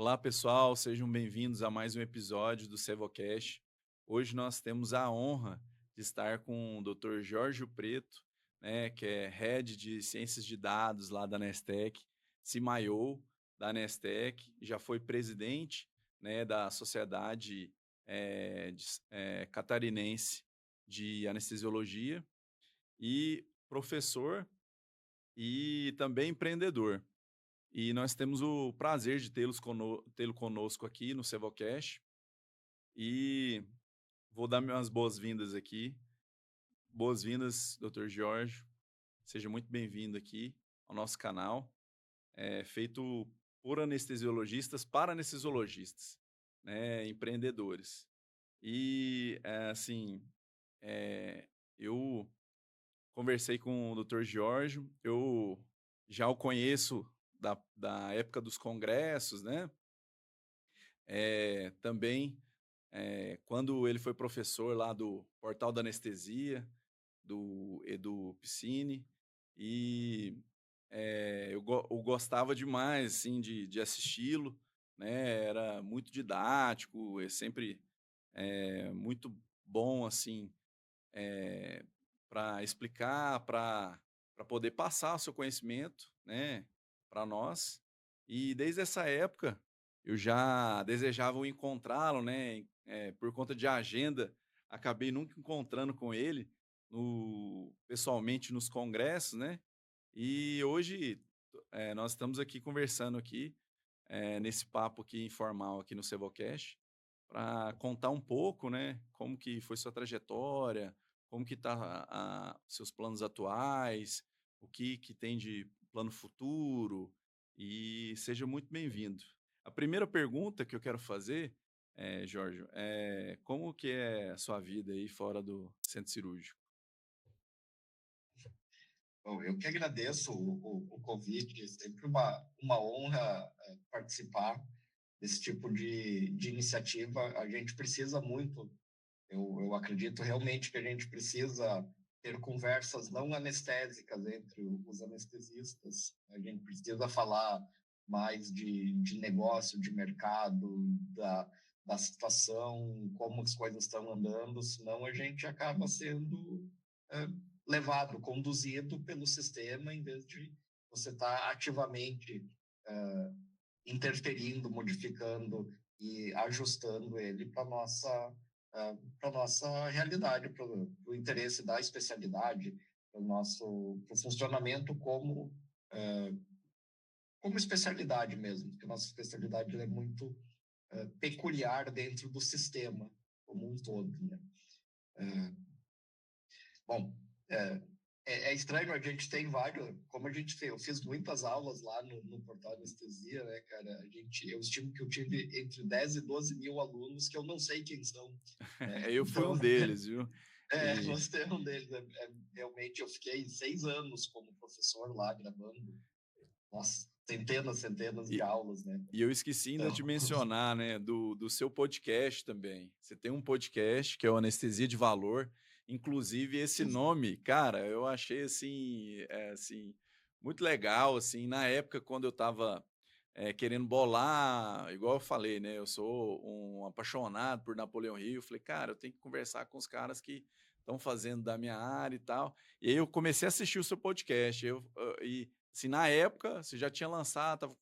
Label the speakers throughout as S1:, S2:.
S1: Olá, pessoal, sejam bem-vindos a mais um episódio do Sevocast. Hoje nós temos a honra de estar com o Dr. Jorge Preto, né, que é Head de Ciências de Dados lá da Nestec, CMIO da Nestec, já foi presidente, né, da Sociedade Catarinense de Anestesiologia e professor e também empreendedor. E nós temos o prazer de tê-lo conosco aqui no Sevocast. E vou dar minhas boas-vindas aqui. Boas-vindas, Dr. Jorge. Seja muito bem-vindo aqui ao nosso canal. É feito por anestesiologistas para anestesiologistas, né, empreendedores. E, eu conversei com o Dr. Jorge, eu já o conheço da época dos congressos, né? Também, quando ele foi professor lá do Portal da Anestesia, do Edu Piscine, e eu gostava demais assim, de assisti-lo, né? Era muito didático, é sempre muito bom assim, para explicar, para poder passar o seu conhecimento, né, para nós. E desde essa época eu já desejava o encontrá-lo, né, por conta de agenda, acabei nunca encontrando com ele pessoalmente nos congressos, né. E hoje, nós estamos aqui conversando aqui, nesse papo aqui informal aqui no Cebocast, para contar um pouco, né, como que foi sua trajetória, como que tá seus planos atuais, o que tem de plano futuro, e seja muito bem-vindo. A primeira pergunta que eu quero fazer, Jorge, é como que é a sua vida aí fora do centro cirúrgico?
S2: Bom, eu que agradeço o convite, é sempre uma honra participar desse tipo de iniciativa. A gente precisa muito, eu acredito realmente que a gente precisa ter conversas não anestésicas entre os anestesistas. A gente precisa falar mais de negócio, de mercado, da situação, como as coisas estão andando, senão a gente acaba sendo é, levado, conduzido pelo sistema, em vez de você estar ativamente é, interferindo, modificando e ajustando ele para nossa realidade, para o interesse da especialidade, para o nosso pro funcionamento como especialidade mesmo, porque a nossa especialidade é muito peculiar dentro do sistema como um todo, né? Bom, é, é estranho, a gente tem vários, como a gente fez, eu fiz muitas aulas lá no Portal Anestesia, né, cara? Eu estimo que eu tive entre 10 e 12 mil alunos que eu não sei quem são, né?
S1: Eu fui um
S2: Então,
S1: deles, viu? E
S2: você é um deles. Realmente, eu fiquei 6 anos como professor lá, gravando, nossa, centenas de
S1: E,
S2: aulas, né?
S1: e eu esqueci ainda
S2: Então,
S1: de mencionar, né, do seu podcast também. Você tem um podcast que é o Anestesia de Valor. Inclusive, esse nome, cara, eu achei assim, muito legal, assim, na época quando eu estava querendo bolar, igual eu falei, né, eu sou um apaixonado por Napoleão Hill, eu falei, cara, eu tenho que conversar com os caras que estão fazendo da minha área e tal. E aí eu comecei a assistir o seu podcast, e assim, na época, você já tinha lançado,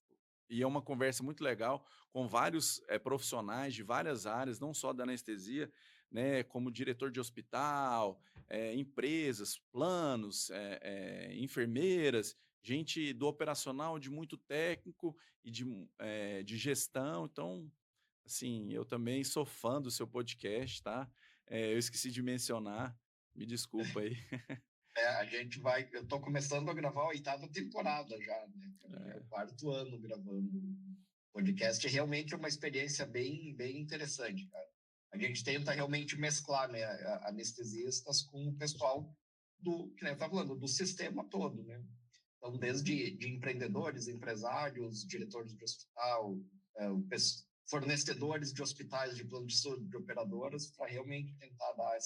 S1: e é uma conversa muito legal com vários profissionais de várias áreas, não só da anestesia, né, como diretor de hospital, empresas, planos, enfermeiras, gente do operacional, de muito técnico e de gestão. Então, assim, eu também sou fã do seu podcast, tá? Eu esqueci de mencionar, me desculpa aí.
S2: eu estou começando a gravar a 8ª temporada já, né? Já é o 4º ano gravando podcast. Realmente é uma experiência bem interessante, cara. A gente tenta realmente mesclar, né, anestesistas com o pessoal que nem eu estava falando, do sistema todo, né? Então, desde de empreendedores, empresários, diretores de hospital, fornecedores de hospitais de plano de saúde, de operadoras, para realmente tentar dar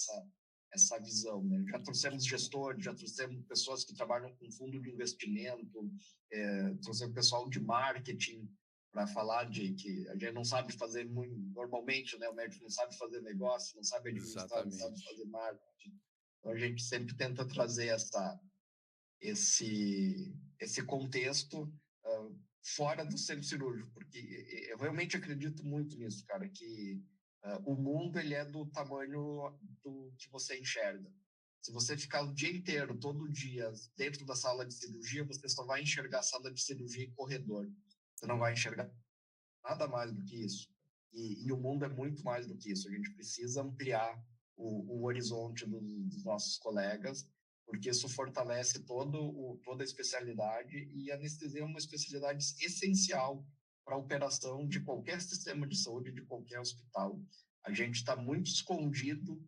S2: essa visão, né? Já trouxemos gestores, já trouxemos pessoas que trabalham com fundo de investimento, trouxemos pessoal de marketing, para falar de que a gente não sabe fazer muito, normalmente, né? O médico não sabe fazer negócio, não sabe administrar, não sabe
S1: Exatamente.
S2: fazer marketing. Então, a gente sempre tenta trazer esse contexto fora do centro cirúrgico, porque eu realmente acredito muito nisso, cara, que o mundo ele é do tamanho do que você enxerga. Se você ficar o dia inteiro, todo dia, dentro da sala de cirurgia, você só vai enxergar a sala de cirurgia e corredor. Você não vai enxergar nada mais do que isso. E o mundo é muito mais do que isso. A gente precisa ampliar o horizonte dos nossos colegas, porque isso fortalece toda a especialidade, e a anestesia é uma especialidade essencial para a operação de qualquer sistema de saúde, de qualquer hospital. A gente está muito escondido,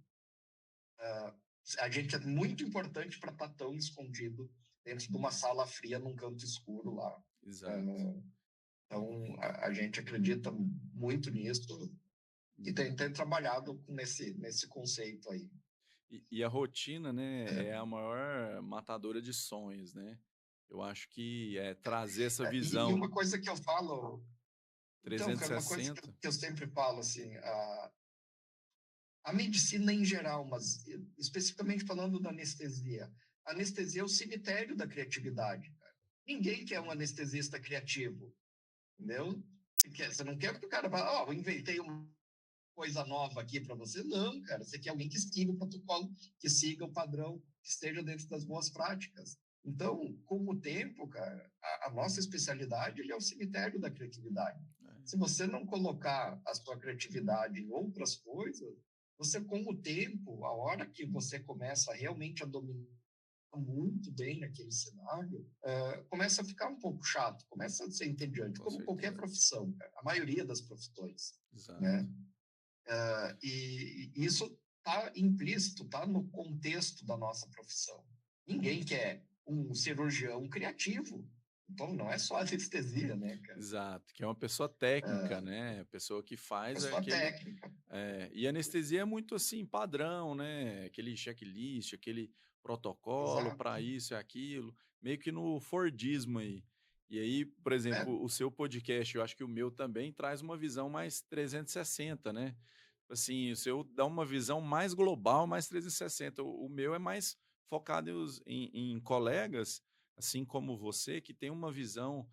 S2: a gente é muito importante para estar tão escondido dentro de uma sala fria, num canto escuro lá.
S1: Exato.
S2: Então, a gente acredita muito nisso e tem trabalhado nesse conceito aí.
S1: E a rotina, né, é a maior matadora de sonhos, né? Eu acho que é trazer essa
S2: E
S1: visão
S2: uma coisa que eu falo, então, cara, uma coisa
S1: 360.
S2: que eu sempre falo, assim, a medicina em geral, mas especificamente falando da anestesia, a anestesia é o cemitério da criatividade, cara. Ninguém quer um anestesista criativo, entendeu? Você não quer que o cara fale, eu inventei uma coisa nova aqui para você. Não, cara, você quer alguém que siga o protocolo, que siga o padrão, que esteja dentro das boas práticas. Então, com o tempo, cara, a nossa especialidade ele é o cemitério da criatividade. Se você não colocar a sua criatividade em outras coisas, você, com o tempo, a hora que você começa realmente a dominar muito bem naquele cenário, começa a ficar um pouco chato, começa a ser entediante,
S1: Com
S2: como qualquer
S1: certeza.
S2: profissão, cara, a maioria das profissões,
S1: Exato.
S2: né? E isso está implícito, está no contexto da nossa profissão. Ninguém quer um cirurgião criativo. Então, não é só anestesia, né, cara?
S1: Exato, que é uma pessoa técnica, né? A pessoa que faz
S2: Pessoa
S1: aquele.
S2: técnica.
S1: E anestesia é muito assim, padrão, né? Aquele checklist, aquele protocolo
S2: Exato.
S1: para isso e aquilo, meio que no Fordismo aí. E aí, por exemplo, o seu podcast, eu acho que o meu também traz uma visão mais 360, né? Assim, o seu dá uma visão mais global, mais 360. O meu é mais focado em colegas, assim como você, que tem uma visão,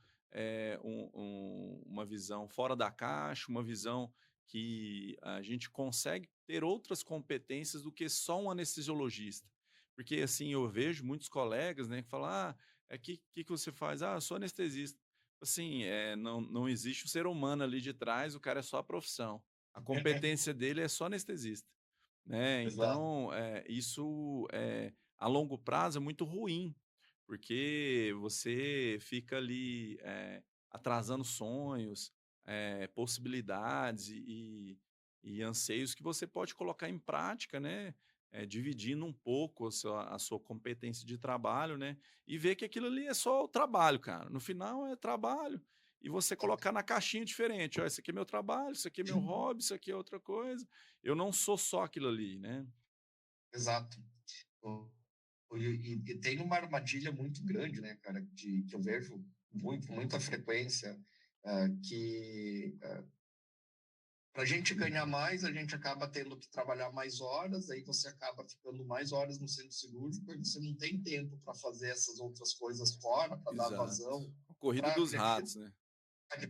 S1: uma visão fora da caixa, uma visão que a gente consegue ter outras competências do que só um anestesiologista. Porque, assim, eu vejo muitos colegas, né, que falam, que você faz? Eu sou anestesista. Assim, não existe o ser humano ali de trás, o cara é só a profissão. A competência dele é só anestesista, né?
S2: Exato.
S1: Então, isso a longo prazo é muito ruim, porque você fica ali atrasando sonhos, possibilidades e anseios que você pode colocar em prática, né? Dividindo um pouco a sua competência de trabalho, né? E ver que aquilo ali é só o trabalho, cara. No final é trabalho. E você colocar na caixinha diferente, ó, esse aqui é meu trabalho, isso aqui é meu hobby, isso aqui é outra coisa. Eu não sou só aquilo ali, né?
S2: Exato. E tem uma armadilha muito grande, né, cara, que eu vejo muita frequência, que para a gente ganhar mais, a gente acaba tendo que trabalhar mais horas, aí você acaba ficando mais horas no centro cirúrgico, e você não tem tempo para fazer essas outras coisas fora, para dar
S1: Exato.
S2: vazão
S1: A corrida
S2: para
S1: dos
S2: criatividade,
S1: ratos, né?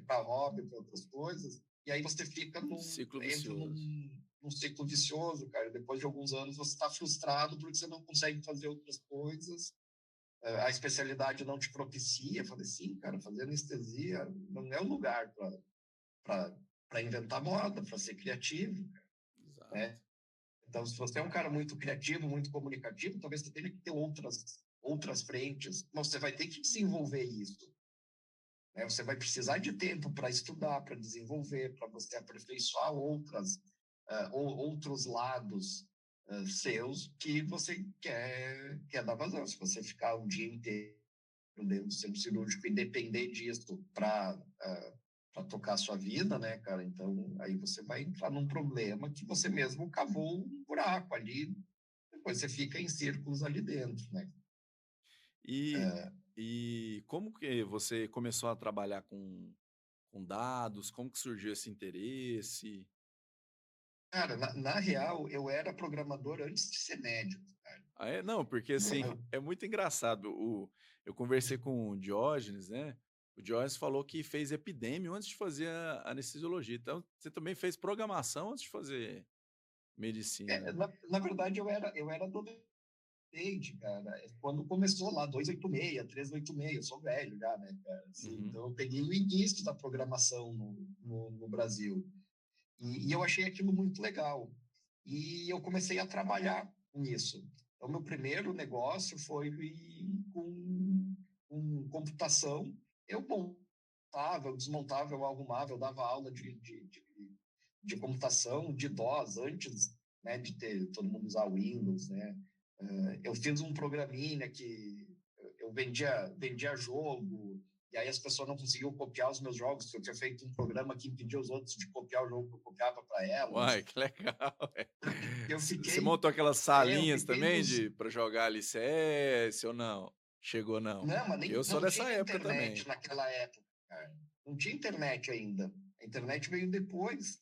S2: para hobby, para outras coisas, e aí você fica
S1: Ciclo
S2: entra
S1: vicioso.
S2: num ciclo vicioso, cara. Depois de alguns anos você está frustrado porque você não consegue fazer outras coisas, a especialidade não te propicia. Eu falei, sim, cara, fazer anestesia não é o lugar para inventar moda, para ser criativo,
S1: Exato.
S2: né? Então, se você é um cara muito criativo, muito comunicativo, talvez você tenha que ter outras frentes, mas você vai ter que desenvolver isso, né? Você vai precisar de tempo para estudar, para desenvolver, para você aperfeiçoar outros lados seus que você quer dar vazão. Se você ficar o dia inteiro dentro do centro cirúrgico e depender disso para tocar a sua vida, né, cara? Então, aí você vai entrar num problema que você mesmo cavou um buraco ali, depois você fica em círculos ali dentro, né?
S1: E, e como que você começou a trabalhar com com dados? Como que surgiu esse interesse?
S2: Cara, na real, eu era programador antes de ser médico, cara.
S1: Ah, é? Não, porque assim,
S2: Eu-
S1: é muito engraçado. Eu conversei com o Diógenes, né? O Diógenes falou que fez epidêmio antes de fazer a anestesiologia. Então, você também fez programação antes de fazer medicina.
S2: na verdade, eu era adolescente, cara. Quando começou lá, 286, 386, eu sou velho já, né, cara? Assim,
S1: Uhum.
S2: então, eu peguei o início da programação no Brasil. E eu achei aquilo muito legal. E eu comecei a trabalhar nisso. Então, meu primeiro negócio foi com computação. Eu montava, eu desmontava, eu arrumava, eu dava aula de computação, de DOS, antes, né, de ter todo mundo usar Windows, né? Eu fiz um programinha que eu vendia jogo, e aí as pessoas não conseguiam copiar os meus jogos, porque eu tinha feito um programa que impedia os outros de copiar o jogo que eu copiava para elas.
S1: Uai, que legal. É.
S2: Eu
S1: Você
S2: fiquei,
S1: montou aquelas
S2: eu
S1: salinhas
S2: fiquei
S1: também
S2: nos.
S1: de para jogar ali CS ou não? Chegou não?
S2: Não, mas
S1: Que
S2: nem,
S1: eu sou
S2: não
S1: dessa
S2: tinha
S1: época
S2: internet
S1: também.
S2: naquela época, cara. Não tinha internet ainda. A internet veio depois.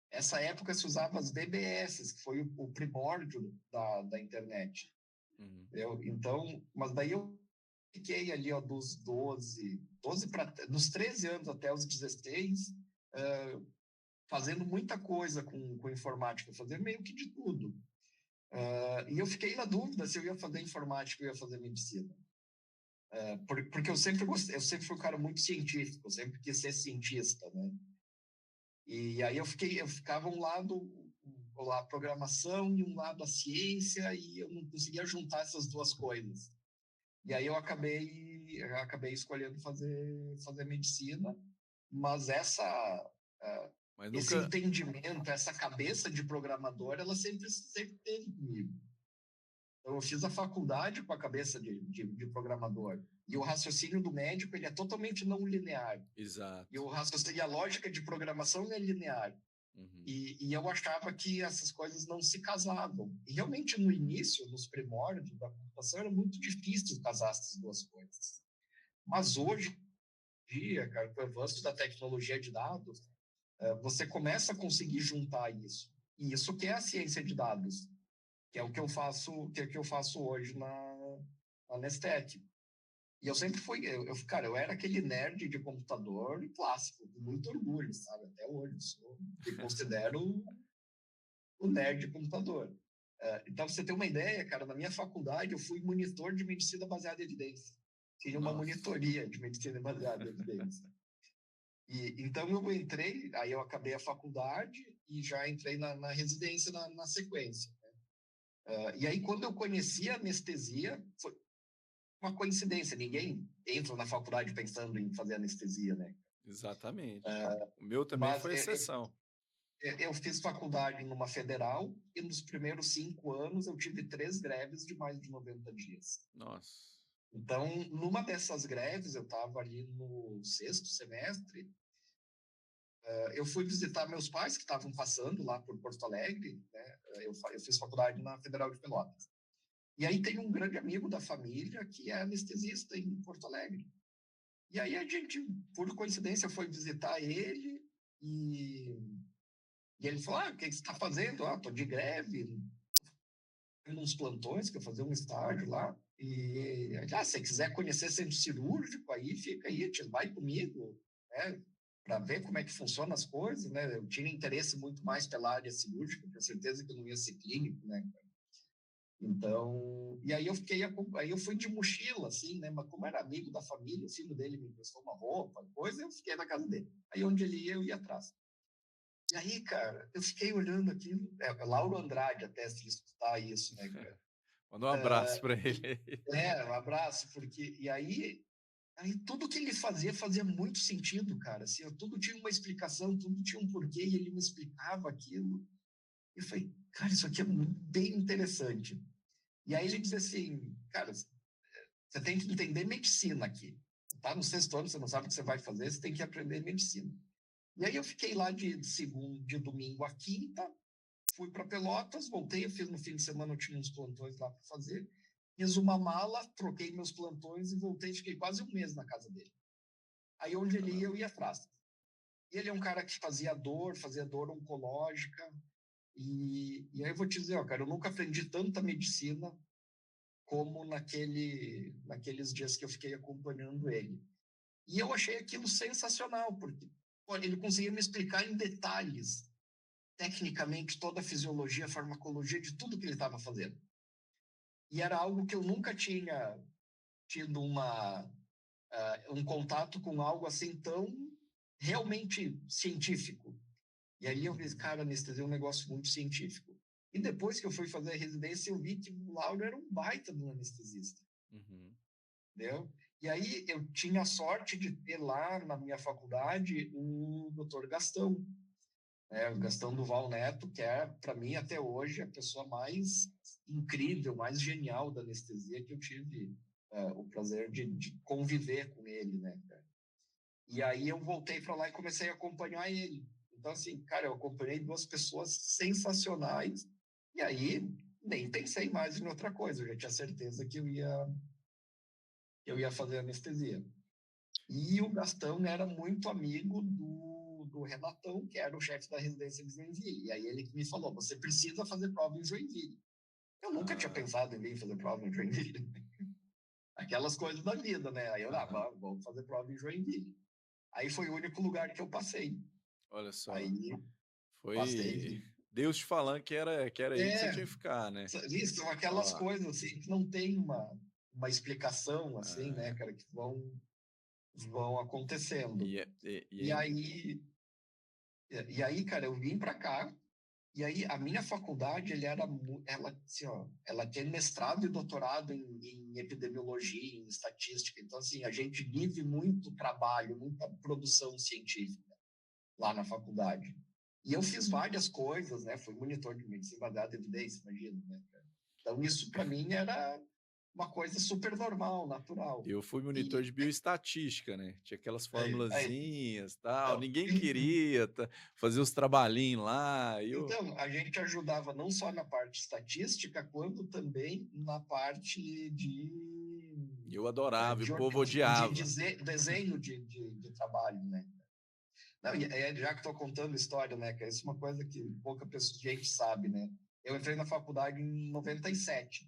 S2: Essa época se usava as BBS, que foi o primórdio da internet.
S1: Uhum.
S2: Então, mas daí eu fiquei ali, ó, dos 12 dos 13 anos até os 16, fazendo muita coisa com informática, fazendo meio que de tudo. E eu fiquei na dúvida se eu ia fazer informática ou ia fazer medicina. Porque eu sempre gostei, eu sempre fui um cara muito científico, eu sempre quis ser cientista, né? E aí eu ficava um lado a programação e um lado a ciência, e eu não conseguia juntar essas duas coisas. E aí eu acabei escolhendo fazer medicina, mas
S1: Mas
S2: esse
S1: nunca.
S2: entendimento, essa cabeça de programador, ela sempre teve comigo. Então, eu fiz a faculdade com a cabeça de programador. E o raciocínio do médico, ele é totalmente não linear. E
S1: Exato.
S2: o raciocínio, e a lógica de programação é linear.
S1: Uhum.
S2: E eu achava que essas coisas não se casavam. E realmente, no início, nos primórdios da computação, era muito difícil casar essas duas coisas. Mas hoje em dia, cara, com o avanço da tecnologia de dados, você começa a conseguir juntar isso. E isso que é a ciência de dados, que é o que eu faço hoje na Nestec. E eu sempre fui, cara, eu era aquele nerd de computador clássico, com muito orgulho, sabe? Até hoje, me considero o nerd de computador. Então, pra você ter uma ideia, cara, na minha faculdade eu fui monitor de medicina baseada em evidência. Tinha uma
S1: Nossa.
S2: monitoria de medicina baseada em evidência. Então eu entrei, aí eu acabei a faculdade e já entrei na residência na sequência. E aí quando eu conheci a anestesia, foi uma coincidência, ninguém entra na faculdade pensando em fazer anestesia, né?
S1: Exatamente. O meu também
S2: Mas
S1: foi exceção.
S2: eu fiz faculdade numa federal e nos primeiros 5 anos eu tive 3 greves de mais de 90 dias.
S1: Nossa.
S2: Então, numa dessas greves, eu estava ali no sexto semestre, eu fui visitar meus pais que estavam passando lá por Porto Alegre, né? Eu fiz faculdade na Federal de Pelotas. E aí tem um grande amigo da família que é anestesista em Porto Alegre. E aí a gente, por coincidência, foi visitar ele e ele falou: o que você está fazendo? Estou de greve, uns plantões, que eu fazer um estágio lá. E se você quiser conhecer centro cirúrgico, aí fica aí, vai comigo, né? Para ver como é que funcionam as coisas, né? Eu tinha interesse muito mais pela área cirúrgica, com certeza que eu não ia ser clínico, né? Então, e aí eu fui de mochila, assim, né? Mas como era amigo da família, o filho dele me emprestou uma roupa, coisa, eu fiquei na casa dele. Aí onde ele ia, eu ia atrás. E aí, cara, eu fiquei olhando aquilo, Lauro Andrade até se escutar isso, né, cara?
S1: Manda um abraço para ele.
S2: Um abraço, porque. E aí tudo que ele fazia muito sentido, cara. Assim, tudo tinha uma explicação, tudo tinha um porquê, e ele me explicava aquilo. E eu falei, cara, isso aqui é bem interessante. E aí ele dizia assim, cara, você tem que entender medicina aqui. Tá no sexto ano, você não sabe o que você vai fazer, você tem que aprender medicina. E aí eu fiquei lá de domingo a quinta, fui para Pelotas, voltei, eu fiz no fim de semana, eu tinha uns plantões lá para fazer, fiz uma mala, troquei meus plantões e voltei, fiquei quase um mês na casa dele. Aí onde ele ia, eu ia atrás. E ele é um cara que fazia dor oncológica. E aí eu vou te dizer, ó, cara, eu nunca aprendi tanta medicina como naqueles dias que eu fiquei acompanhando ele. E eu achei aquilo sensacional, porque pô, ele conseguia me explicar em detalhes, tecnicamente, toda a fisiologia, a farmacologia de tudo que ele estava fazendo. E era algo que eu nunca tinha tido um contato com algo assim tão realmente científico. E ali eu vi, cara, anestesia é um negócio muito científico. E depois que eu fui fazer a residência, eu vi que o Lauro era um baita de um anestesista.
S1: Uhum.
S2: Entendeu? E aí eu tinha a sorte de ter lá na minha faculdade o Dr. Gastão, né? O Gastão Duval Neto, que é, para mim, até hoje, a pessoa mais incrível, mais genial da anestesia que eu tive o prazer de conviver com ele, né, cara? E aí eu voltei para lá e comecei a acompanhar ele. Então, assim, cara, eu acompanhei duas pessoas sensacionais e aí nem pensei mais em outra coisa. Eu já tinha certeza que eu ia fazer anestesia. E o Gastão era muito amigo do Renatão, que era o chefe da residência de Joinville. E aí ele me falou, você precisa fazer prova em Joinville. Eu nunca tinha pensado em vir fazer prova em Joinville. Aquelas coisas da vida, né? Aí eu, vamos fazer prova em Joinville. Aí foi o único lugar que eu passei.
S1: Olha só,
S2: Aí
S1: foi
S2: passei.
S1: Deus te falando que era aí que você tinha que ficar, né?
S2: Isso, são aquelas
S1: Ó,
S2: coisas assim que não tem uma explicação, assim, né,
S1: é,
S2: cara, que vão acontecendo.
S1: e
S2: E aí, e aí, cara, eu vim para cá. E aí, a minha faculdade, ela, assim, ó, ela tem mestrado e doutorado em epidemiologia, em estatística. Então, assim, a gente vive muito trabalho, muita produção científica lá na faculdade. E eu fiz várias coisas, né? Fui monitor de medicina baseada em evidência, imagina, né? Então, isso para mim era uma coisa super normal, natural.
S1: eu fui monitor
S2: E
S1: de bioestatística, né? Tinha aquelas
S2: aí,
S1: formulazinhas, tal,
S2: então,
S1: ninguém queria fazer os trabalhinhos lá, e eu...
S2: Então, a gente ajudava não só na parte estatística, quanto também na parte
S1: Eu adorava, e o povo
S2: de
S1: odiava.
S2: desenho de trabalho, né? Não, já que estou contando história, né, que isso é uma coisa que pouca gente sabe, né? Eu entrei na faculdade em 97.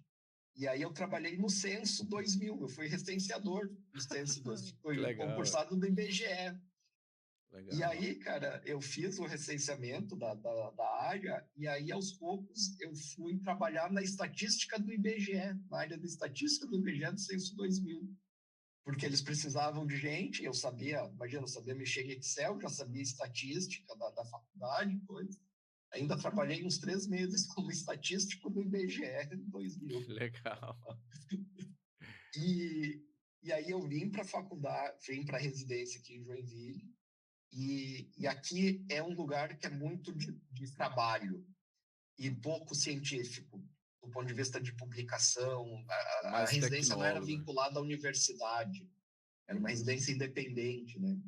S2: E aí eu trabalhei no Censo 2000. Eu fui recenseador do Censo 2000.
S1: Que
S2: Fui
S1: legal,
S2: concursado do IBGE. E
S1: legal.
S2: aí, cara, eu fiz o recenseamento da área, e aí, aos poucos, eu fui trabalhar na estatística do IBGE, na área de estatística do IBGE do Censo 2000, porque eles precisavam de gente, eu sabia, imagina, eu sabia mexer em Excel, já sabia estatística da faculdade, coisa. Ainda trabalhei uns 3 meses como estatístico do IBGE em 2000.
S1: Que legal.
S2: E aí eu vim para a faculdade, vim para a residência aqui em Joinville, e aqui é um lugar que é muito de trabalho e pouco científico, do ponto de vista de publicação. A
S1: Mais
S2: residência não era
S1: tecnólogo, né?
S2: vinculada à universidade, era uma residência independente, né?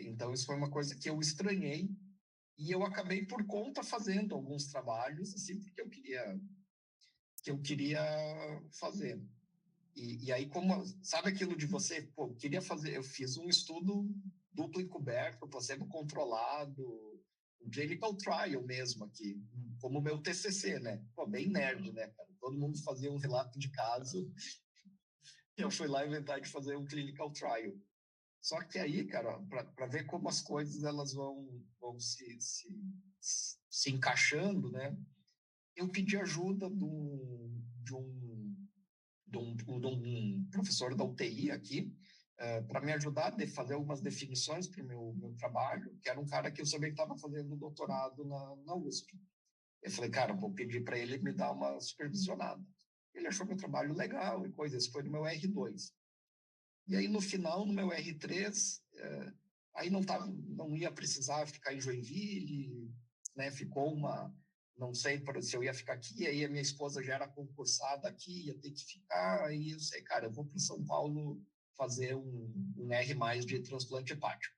S2: Então, isso foi uma coisa que eu estranhei e eu acabei por conta fazendo alguns trabalhos, assim, porque eu queria fazer. E aí, como, sabe aquilo de você, pô, queria fazer, eu fiz um estudo duplo encoberto, placebo controlado, um clinical trial mesmo aqui, como meu TCC, né? Pô, bem nerd, né, cara? Todo mundo fazia um relato de caso, e eu fui lá inventar de fazer um clinical trial. Só que aí, cara, para ver como as coisas elas vão se encaixando, né? Eu pedi ajuda de um professor da UTI aqui, para me ajudar a fazer algumas definições para o meu trabalho, que era um cara que eu sabia que estava fazendo doutorado na USP. Eu falei, cara, vou pedir para ele me dar uma supervisionada. Ele achou meu trabalho legal e coisas, isso foi no meu R2. E aí, no final, no meu R3, aí não ia precisar ficar em Joinville, né? Ficou não sei se eu ia ficar aqui, aí a minha esposa já era concursada aqui, ia ter que ficar, aí eu sei, cara, eu vou para São Paulo fazer um R+ de transplante hepático.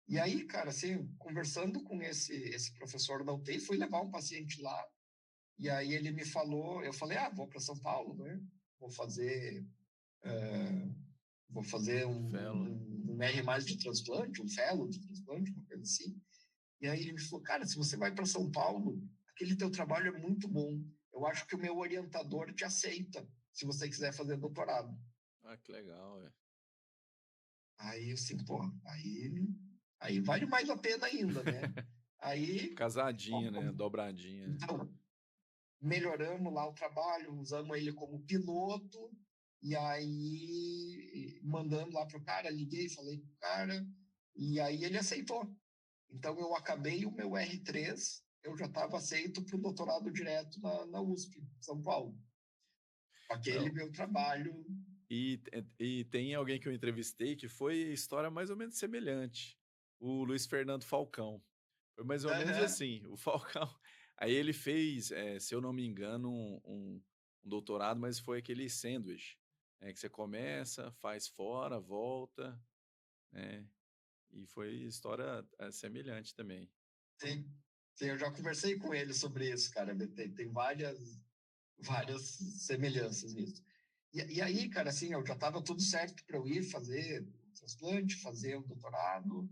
S2: E aí, cara, assim, conversando com esse professor da UTI, fui levar um paciente lá, e aí ele me falou, eu falei, vou para São Paulo, né? Vou fazer vou fazer
S1: Fellow.
S2: um R mais de transplante, um fellow de transplante, uma coisa assim. E aí ele me falou, cara, se você vai para São Paulo, aquele teu trabalho é muito bom. Eu acho que o meu orientador te aceita, se você quiser fazer doutorado.
S1: Ah, que legal, é.
S2: Aí, assim, pô, aí vale mais a pena ainda, né? Aí, ó,
S1: Casadinha, né? Dobradinha.
S2: então, melhoramos lá o trabalho, usamos ele como piloto, e aí mandamos lá pro cara, liguei, falei com o cara, e aí ele aceitou. Então eu acabei o meu R3, eu já estava aceito para o doutorado direto na USP, São Paulo. Aquele
S1: Não,
S2: meu trabalho.
S1: e tem alguém que eu entrevistei que foi história mais ou menos semelhante. O Luiz Fernando Falcão. Foi mais ou menos
S2: Aham,
S1: assim. O Falcão. Aí ele fez, se eu não me engano, um doutorado, mas foi aquele sanduíche, né, que você começa, faz fora, volta, né? E foi história semelhante também.
S2: sim, sim, eu já conversei com ele sobre isso, cara. Tem várias semelhanças nisso. E aí, cara, assim, eu já estava tudo certo para eu ir fazer o transplante, fazer o doutorado,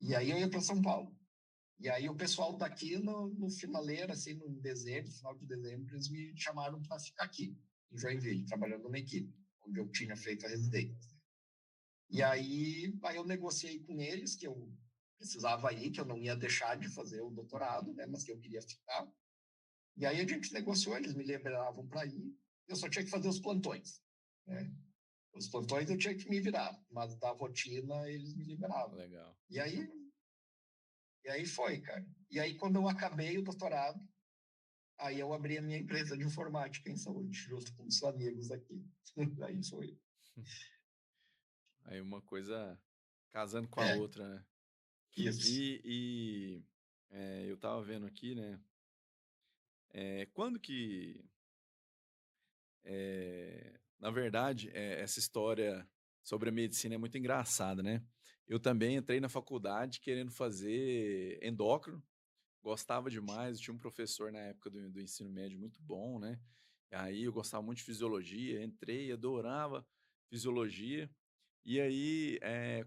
S2: e aí eu ia para São Paulo. E aí o pessoal daqui no finaleiro, assim, no dezembro, final de dezembro, eles me chamaram para ficar aqui, em Joinville, trabalhando numa equipe, onde eu tinha feito a residência. E aí eu negociei com eles que eu precisava ir, que eu não ia deixar de fazer o doutorado, né, mas que eu queria ficar. E aí a gente negociou, eles me liberavam para ir, eu só tinha que fazer os plantões, né? Os plantões eu tinha que me virar, mas da rotina eles me liberavam.
S1: Legal.
S2: E aí, e aí foi, cara. E aí quando eu acabei o doutorado, aí eu abri a minha empresa de informática em saúde, junto com os amigos aqui. Aí foi.
S1: Aí uma coisa casando com a
S2: É,
S1: outra, né?
S2: isso.
S1: Eu tava vendo aqui, né? Quando que na verdade, essa história sobre a medicina é muito engraçada, né? Eu também entrei na faculdade querendo fazer endócrino, gostava demais, tinha um professor na época do ensino médio muito bom, né? E aí eu gostava muito de fisiologia, entrei, adorava fisiologia. E aí,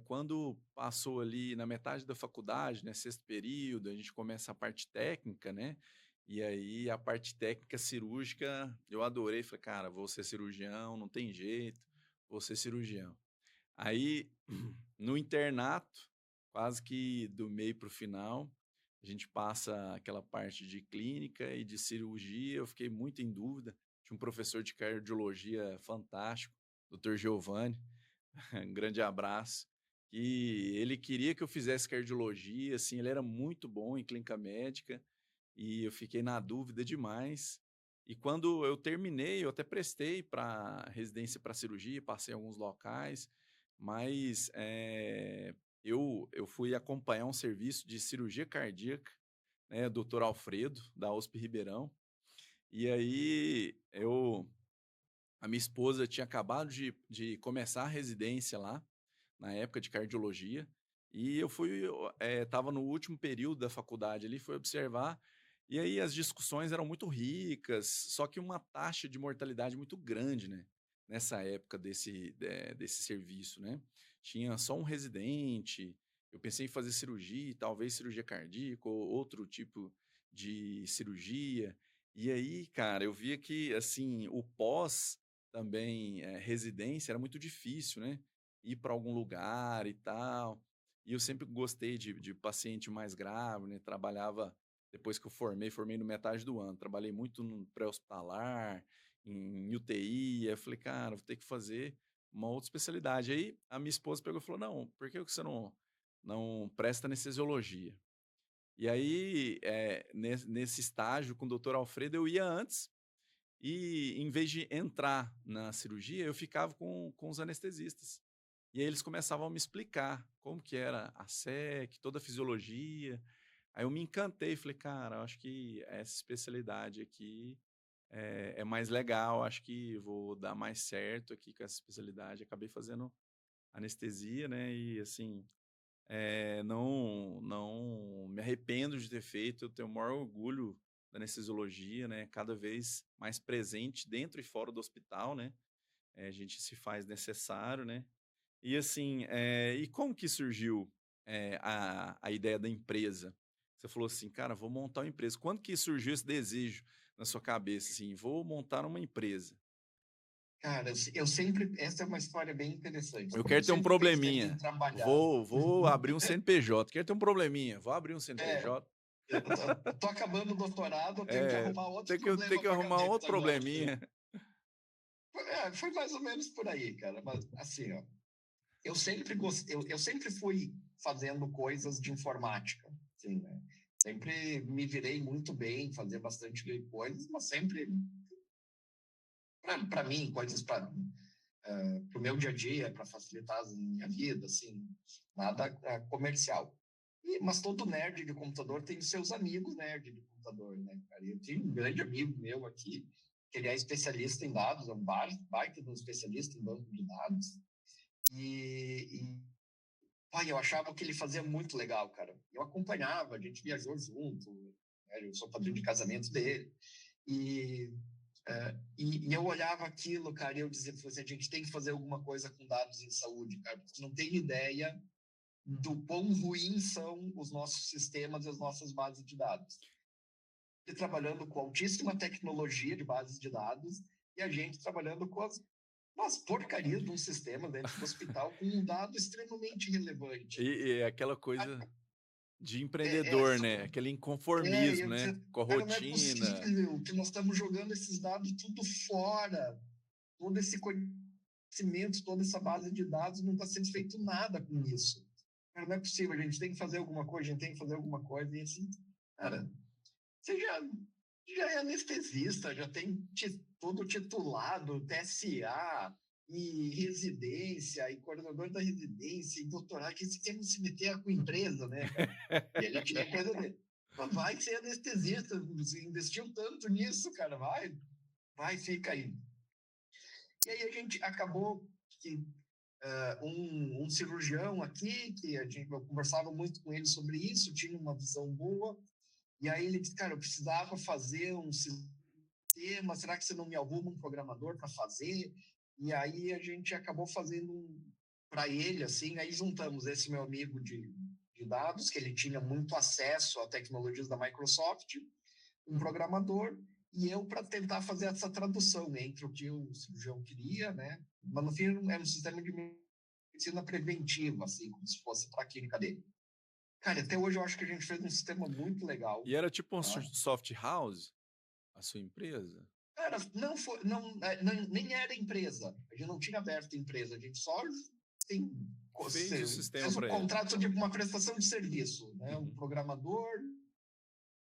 S1: quando passou ali na metade da faculdade, né, sexto período, a gente começa a parte técnica, né? E aí a parte técnica cirúrgica, eu adorei, falei, cara, vou ser cirurgião, não tem jeito, vou ser cirurgião. Aí, no internato, quase que do meio para o final, a gente passa aquela parte de clínica e de cirurgia, eu fiquei muito em dúvida. Tinha um professor de cardiologia fantástico, Dr. Giovanni, um grande abraço, que ele queria que eu fizesse cardiologia, assim, ele era muito bom em clínica médica, e eu fiquei na dúvida demais. E quando eu terminei, eu até prestei para residência para cirurgia, passei em alguns locais, mas eu fui acompanhar um serviço de cirurgia cardíaca, né, doutor Alfredo, da USP Ribeirão, e aí a minha esposa tinha acabado de começar a residência lá, na época de cardiologia, e eu estava no último período da faculdade ali, fui observar, e aí as discussões eram muito ricas, só que uma taxa de mortalidade muito grande, né? Nessa época desse serviço, né? Tinha só um residente, eu pensei em fazer cirurgia, talvez cirurgia cardíaca ou outro tipo de cirurgia, e aí, cara, eu via que, assim, o pós também, residência era muito difícil, né? Ir para algum lugar e tal. E eu sempre gostei de paciente mais grave, né? Trabalhava, depois que eu formei no metade do ano, trabalhei muito no pré-hospitalar, em UTI. Aí eu falei, cara, vou ter que fazer uma outra especialidade. Aí a minha esposa pegou e falou: não, por que você não presta anestesiologia? E aí, nesse estágio com o doutor Alfredo, eu ia antes e, em vez de entrar na cirurgia, eu ficava com os anestesistas. E aí eles começavam a me explicar como que era a SEC, toda a fisiologia. Aí eu me encantei, falei, cara, eu acho que essa especialidade aqui é mais legal, acho que vou dar mais certo aqui com essa especialidade. Acabei fazendo anestesia, né? E assim, não me arrependo de ter feito, eu tenho o maior orgulho da anestesiologia, né? Cada vez mais presente dentro e fora do hospital, né? A gente se faz necessário, né? E assim, e como que surgiu, a ideia da empresa? Você falou assim: "Cara, vou montar uma empresa". Quando que surgiu esse desejo na sua cabeça, assim: "Vou montar uma empresa"?
S2: Cara, eu sempre. Essa é uma história bem interessante.
S1: Eu
S2: Eu
S1: quero ter um
S2: sempre pensei em
S1: probleminha,
S2: trabalhar.
S1: vou abrir um CNPJ, quero ter um probleminha, vou abrir um
S2: É,
S1: CNPJ.
S2: eu tô acabando o doutorado, eu tenho que
S1: É,
S2: arrumar outro
S1: tem
S2: problema
S1: que
S2: para a
S1: arrumar outro
S2: cabeça agora.
S1: probleminha.
S2: Foi mais ou menos por aí, cara. Mas, assim, ó, eu sempre gostei, eu sempre fui fazendo coisas de informática, assim, né? Sempre me virei muito bem, fazia bastante coisas, mas sempre, para mim, coisas para o meu dia a dia, para facilitar a minha vida, assim, nada comercial. Mas todo nerd de computador tem os seus amigos nerd de computador, né, cara? Eu tenho um grande amigo meu aqui, que ele é especialista em dados, é um baita de um especialista em banco de dados. Pai, eu achava que ele fazia muito legal, cara. Eu acompanhava, a gente viajou junto, né? Eu sou padrinho de casamento dele. E, e eu olhava aquilo, cara, e eu dizia assim, a gente tem que fazer alguma coisa com dados em saúde, cara, porque você não tem ideia do quão ruins são os nossos sistemas e as nossas bases de dados. Ele trabalhando com altíssima tecnologia de bases de dados e a gente trabalhando com as porcarias de um sistema dentro do hospital com um dado extremamente relevante.
S1: E é aquela coisa de
S2: É, é,
S1: empreendedor, né, aquele inconformismo,
S2: eu
S1: né,
S2: dizia,
S1: com a
S2: cara, não é
S1: rotina.
S2: possível que nós estamos jogando esses dados tudo fora, todo esse conhecimento, toda essa base de dados, não está sendo feito nada com isso. Cara, não é possível, a gente tem que fazer alguma coisa, a gente tem que fazer alguma coisa, e assim, cara, você já é anestesista, já tem todo titulado, TSA, e residência, e coordenador da residência, e doutorado, que você quer se meter com empresa, né, cara? E ele tinha coisa dele. Mas vai ser anestesista, você investiu tanto nisso, cara, vai, fica aí. E aí a gente acabou que um cirurgião aqui, que eu conversava muito com ele sobre isso, tinha uma visão boa, e aí ele disse, cara, eu precisava fazer um sistema, será que você não me arruma um programador para fazer? E aí a gente acabou fazendo para ele, assim, aí juntamos esse meu amigo de dados, que ele tinha muito acesso a tecnologias da Microsoft, um programador, e eu para tentar fazer essa tradução entre o que o cirurgião queria, né? Mas no fim era um sistema de medicina preventiva, assim, como se fosse para a clínica dele. Cara, até hoje eu acho que a gente fez um sistema muito legal.
S1: E era tipo um
S2: Tá?
S1: soft house, a sua empresa?
S2: Cara, não foi, nem era empresa. A gente não tinha aberto empresa, a gente só assim,
S1: Fez o sistema
S2: fez um
S1: para ele.
S2: contrato de uma prestação de serviço, né? Um
S1: Uhum.
S2: programador,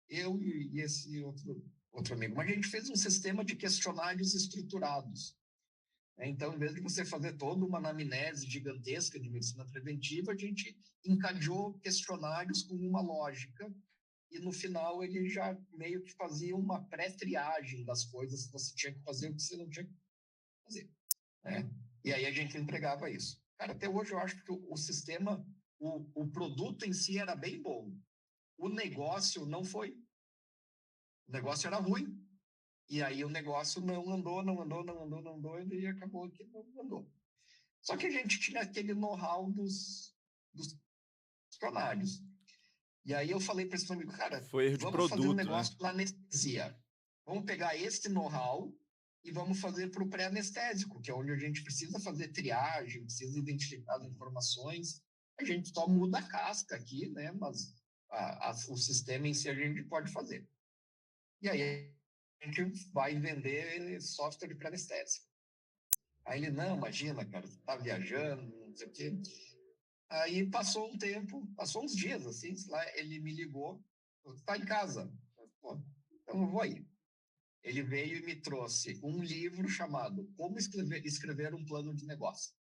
S2: eu e esse outro amigo. Mas a gente fez um sistema de questionários estruturados. Né? Então, em vez de você fazer toda uma anamnese gigantesca de medicina preventiva, a gente encadeou questionários com uma lógica e no final ele já meio que fazia uma pré-triagem das coisas que você tinha que fazer e o que você não tinha que fazer. Né? E aí a gente entregava isso. Cara, até hoje eu acho que o sistema, o produto em si era bem bom. O negócio não foi. O negócio era ruim. E aí o negócio não andou, e acabou que não andou. Só que a gente tinha aquele know-how dos questionários. E aí eu falei para esse amigo, cara,
S1: Foi erro de
S2: vamos fazer um
S1: produto, né?
S2: negócio para anestesia. Vamos pegar esse know-how e vamos fazer para o pré-anestésico, que é onde a gente precisa fazer triagem, precisa identificar as informações. A gente só muda a casca aqui, né? Mas o sistema em si a gente pode fazer. E aí a gente vai vender software de pré-anestésico. Aí ele, não, imagina, cara, você tá viajando, não sei o quê. Aí passou um tempo, passou uns dias, assim, sei lá, ele me ligou, tá em casa. Pô, então eu vou aí. Ele veio e me trouxe um livro chamado Como Escrever um Plano de Negócio.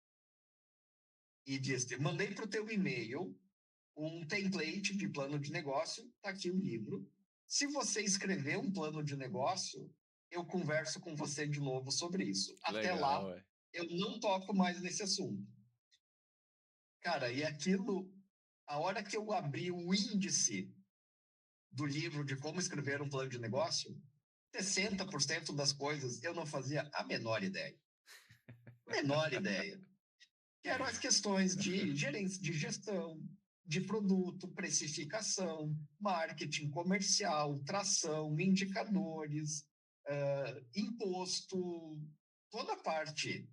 S2: E disse, mandei para o teu e-mail um template de plano de negócio, tá aqui o livro. Se você escrever um plano de negócio, eu converso com você de novo sobre isso.
S1: Que
S2: Até
S1: legal,
S2: lá,
S1: ué.
S2: eu não toco mais nesse assunto. Cara, e aquilo, a hora que eu abri o índice do livro de como escrever um plano de negócio, 60% das coisas eu não fazia a menor ideia. Menor ideia. que eram as questões de gerência, de gestão, de produto, precificação, marketing comercial, tração, indicadores, imposto, toda a parte.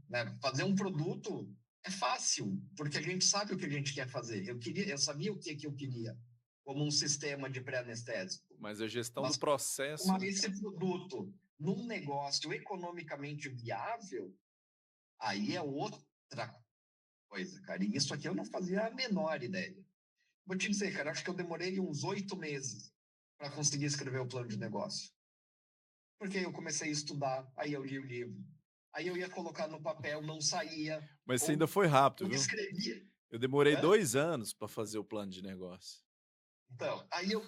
S2: Né, fazer um produto é fácil, porque a gente sabe o que a gente quer fazer. Eu sabia o que eu queria, como um sistema de pré-anestésico.
S1: Mas a gestão do
S2: Mas
S1: processo,
S2: uma
S1: né,
S2: esse
S1: cara?
S2: produto num negócio economicamente viável, aí é outra coisa, cara. E isso aqui eu não fazia a menor ideia. Vou te dizer, cara, acho que eu demorei uns 8 meses para conseguir escrever o plano de negócio. Porque eu comecei a estudar, aí eu li o livro, aí eu ia colocar no papel, não saía,
S1: Mas você ainda
S2: ou
S1: foi rápido,
S2: eu
S1: viu?
S2: escrevia.
S1: Eu demorei
S2: Hã?
S1: 2 anos para fazer o plano de negócio.
S2: Então, aí eu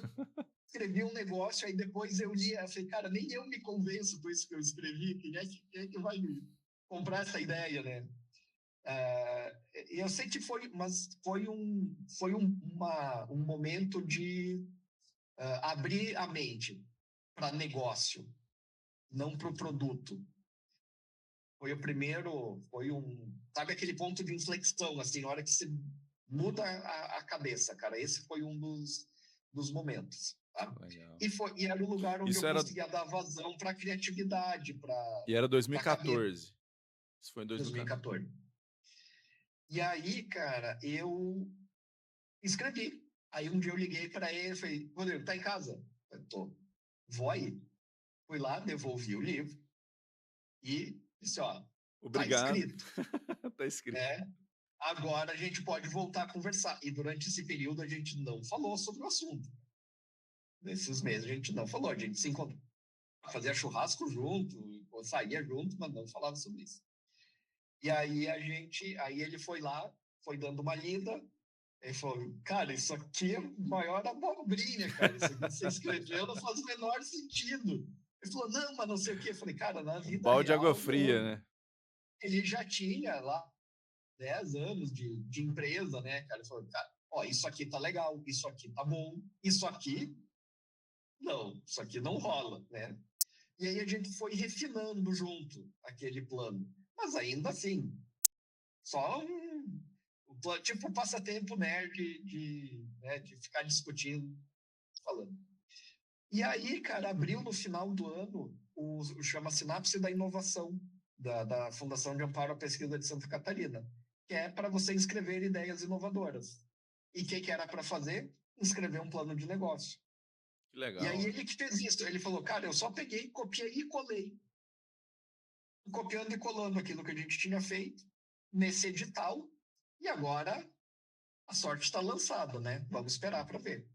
S2: escrevi um negócio, aí depois eu lia, eu falei, cara, nem eu me convenço com isso que eu escrevi, quem é que vai me comprar essa ideia, né? Eu sei que mas foi um momento de abrir a mente para negócio, não para o produto. Foi o primeiro, sabe aquele ponto de inflexão, assim, na hora que você muda a cabeça, cara. Esse foi um dos momentos, tá?
S1: Legal.
S2: E era o lugar onde
S1: Isso
S2: eu
S1: era
S2: conseguia dar vazão para a criatividade,
S1: e era
S2: para a cabeça,
S1: 2014. Isso foi em 2014.
S2: 2014. E aí, cara, eu escrevi. Aí um dia eu liguei para ele e falei, Rodrigo, tá em casa? Eu falei, tô. Vou aí. Fui lá, devolvi o livro e disse, ó, tá
S1: Obrigado.
S2: escrito,
S1: Tá escrito.
S2: né? Agora a gente pode voltar a conversar. E durante esse período a gente não falou sobre o assunto. Nesses meses a gente não falou, a gente se encontrou, fazia churrasco junto, ou saía junto, mas não falava sobre isso. E aí ele foi lá, foi dando uma lida, ele falou, cara, isso aqui é maior abobrinha, cara, isso aqui que você escreveu não faz o menor sentido. Ele falou, não, mas não sei o quê. Eu falei, cara, na
S1: Um
S2: vida
S1: balde de água
S2: real,
S1: fria,
S2: não.
S1: né?
S2: Ele já tinha lá 10 anos de empresa, né, cara? Ele falou, cara, ó, isso aqui tá legal, isso aqui tá bom, isso aqui, não, isso aqui não rola, né? E aí a gente foi refinando junto aquele plano. Mas ainda assim, só tipo passatempo nerd né, de ficar discutindo, falando. E aí, cara, abriu no final do ano chama Sinapse da Inovação, da Fundação de Amparo à Pesquisa de Santa Catarina, que é para você inscrever ideias inovadoras. E o que era para fazer? Inscrever um plano de negócio.
S1: Que
S2: E aí
S1: legal.
S2: ele que fez isso. Ele falou, cara, eu só peguei, copiei e colei. Copiando e colando aquilo que a gente tinha feito nesse edital. E agora a sorte está lançada, né? Vamos esperar para ver.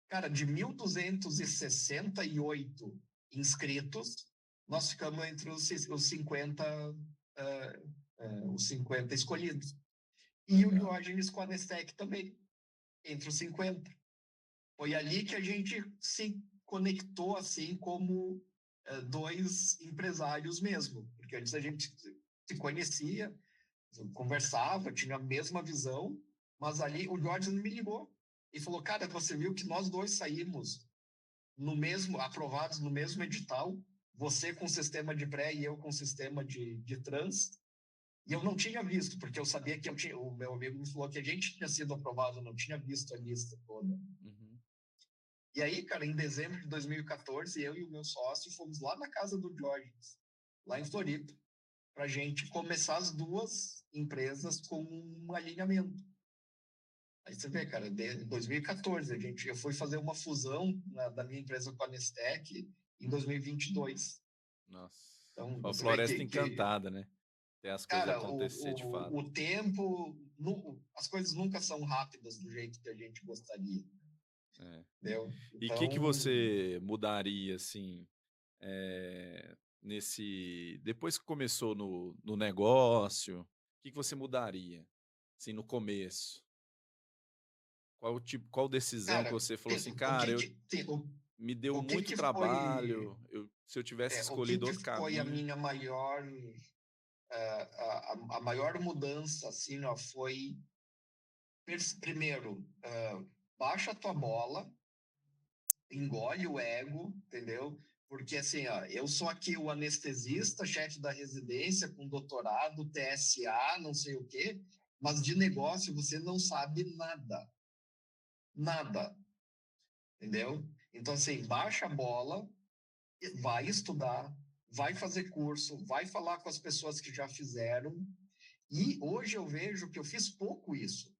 S2: Cara, de 1.268 inscritos, nós ficamos entre os 50, os 50 escolhidos. E o
S1: Legal.
S2: Diógenes com a Nestec também, entre os 50. Foi ali que a gente se conectou, assim, como dois empresários mesmo. Porque antes a gente se conhecia, conversava, tinha a mesma visão, mas ali o Diógenes me ligou e falou, cara, você viu que nós dois saímos aprovados no mesmo edital, você com sistema de pré e eu com sistema de trans, e eu não tinha visto, porque eu sabia que o meu amigo me falou que a gente tinha sido aprovado, eu não tinha visto a lista toda.
S1: Uhum.
S2: E aí, cara, em dezembro de 2014, eu e o meu sócio fomos lá na casa do Diógenes, lá em Floripa, para a gente começar as duas empresas com um alinhamento. Aí você vê, cara, em 2014, eu fui fazer uma fusão da minha empresa com a Nestec em 2022.
S1: Nossa.
S2: Então,
S1: Uma
S2: você vê
S1: floresta encantada, né? Tem as coisas
S2: cara,
S1: acontecer de fato.
S2: o tempo, as coisas nunca são rápidas do jeito que a gente gostaria,
S1: É.
S2: entendeu?
S1: E o que
S2: Então,
S1: você mudaria, assim, depois que começou no negócio, o que você mudaria, assim, no começo? Qual decisão que
S2: cara,
S1: você falou assim,
S2: o
S1: cara,
S2: que
S1: eu
S2: que, tem,
S1: me deu
S2: o que
S1: muito
S2: que foi,
S1: trabalho, se eu tivesse
S2: o que
S1: escolhido
S2: que
S1: outro
S2: foi a
S1: caminho.
S2: minha maior, a maior mudança, assim, ó, foi, primeiro, baixa a tua bola, engole o ego, entendeu? Porque, assim, ó, eu sou aqui o anestesista, chefe da residência, com doutorado, TSA, não sei o quê, mas de negócio você não sabe nada. Nada, entendeu? Então, assim, baixa a bola, vai estudar, vai fazer curso, vai falar com as pessoas que já fizeram. E hoje eu vejo que eu fiz pouco isso.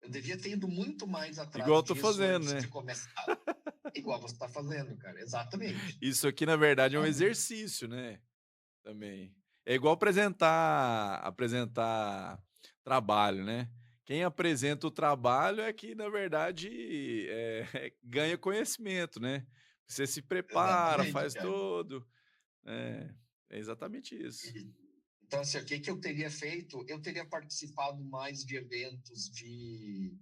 S2: Eu devia ter ido muito mais
S1: Igual
S2: atrás
S1: eu tô
S2: disso
S1: fazendo,
S2: antes de
S1: né?
S2: começar. Igual você está fazendo, cara. Exatamente.
S1: Isso aqui, na verdade, é um
S2: Sabe?
S1: exercício, né? Também. É igual apresentar trabalho, né? Quem apresenta o trabalho é que, na verdade, ganha conhecimento, né? Você se prepara,
S2: Exatamente,
S1: faz
S2: cara.
S1: todo. É exatamente isso.
S2: Então, assim, o que que eu teria feito? Eu teria participado mais de eventos de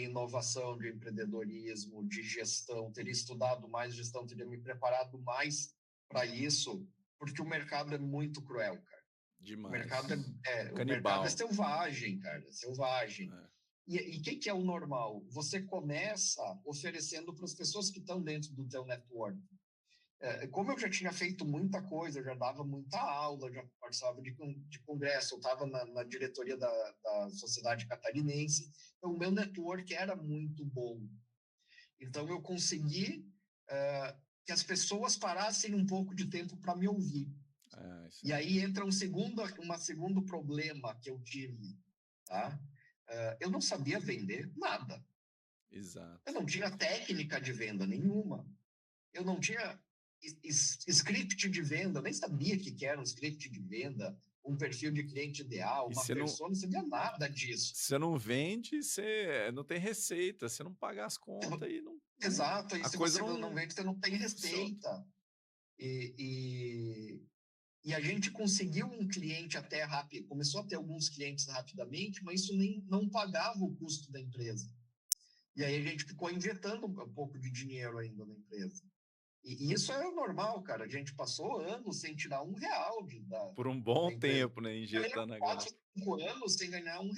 S2: inovação, de empreendedorismo, de gestão, teria estudado mais gestão, teria me preparado mais para isso, porque o mercado é muito cruel, cara. O mercado
S1: Demais.
S2: o mercado é
S1: Canibal.
S2: selvagem, cara, selvagem.
S1: É.
S2: E o que é o normal? Você começa oferecendo para as pessoas que estão dentro do teu network. Como eu já tinha feito muita coisa, eu já dava muita aula, já participava de congresso, eu estava na diretoria da Sociedade Catarinense, então o meu network era muito bom. Então eu consegui que as pessoas parassem um pouco de tempo para me ouvir.
S1: Isso
S2: E
S1: aí.
S2: aí entra segundo problema que eu tive, tá? Eu não sabia vender nada. Eu
S1: Exato.
S2: não tinha técnica de venda nenhuma. Eu não tinha script de venda, eu nem sabia o que era um script de venda, um perfil de cliente ideal,
S1: E
S2: uma
S1: você não,
S2: persona, não sabia nada disso.
S1: você não vende, você não tem receita, você não paga as contas e
S2: Exato, e
S1: a
S2: se
S1: coisa
S2: você não
S1: não,
S2: vende, você não tem
S1: não funciona.
S2: receita. E, e a gente conseguiu um cliente até rápido, começou a ter alguns clientes rapidamente, mas isso nem não pagava o custo da empresa. E aí a gente ficou injetando um pouco de dinheiro ainda na empresa. E isso é normal, cara. A gente passou anos sem tirar R$ 1
S1: Por um bom
S2: da empresa.
S1: tempo, né,
S2: Eu lembro
S1: injetando a grana.
S2: 4, 5 anos sem ganhar R$ 1,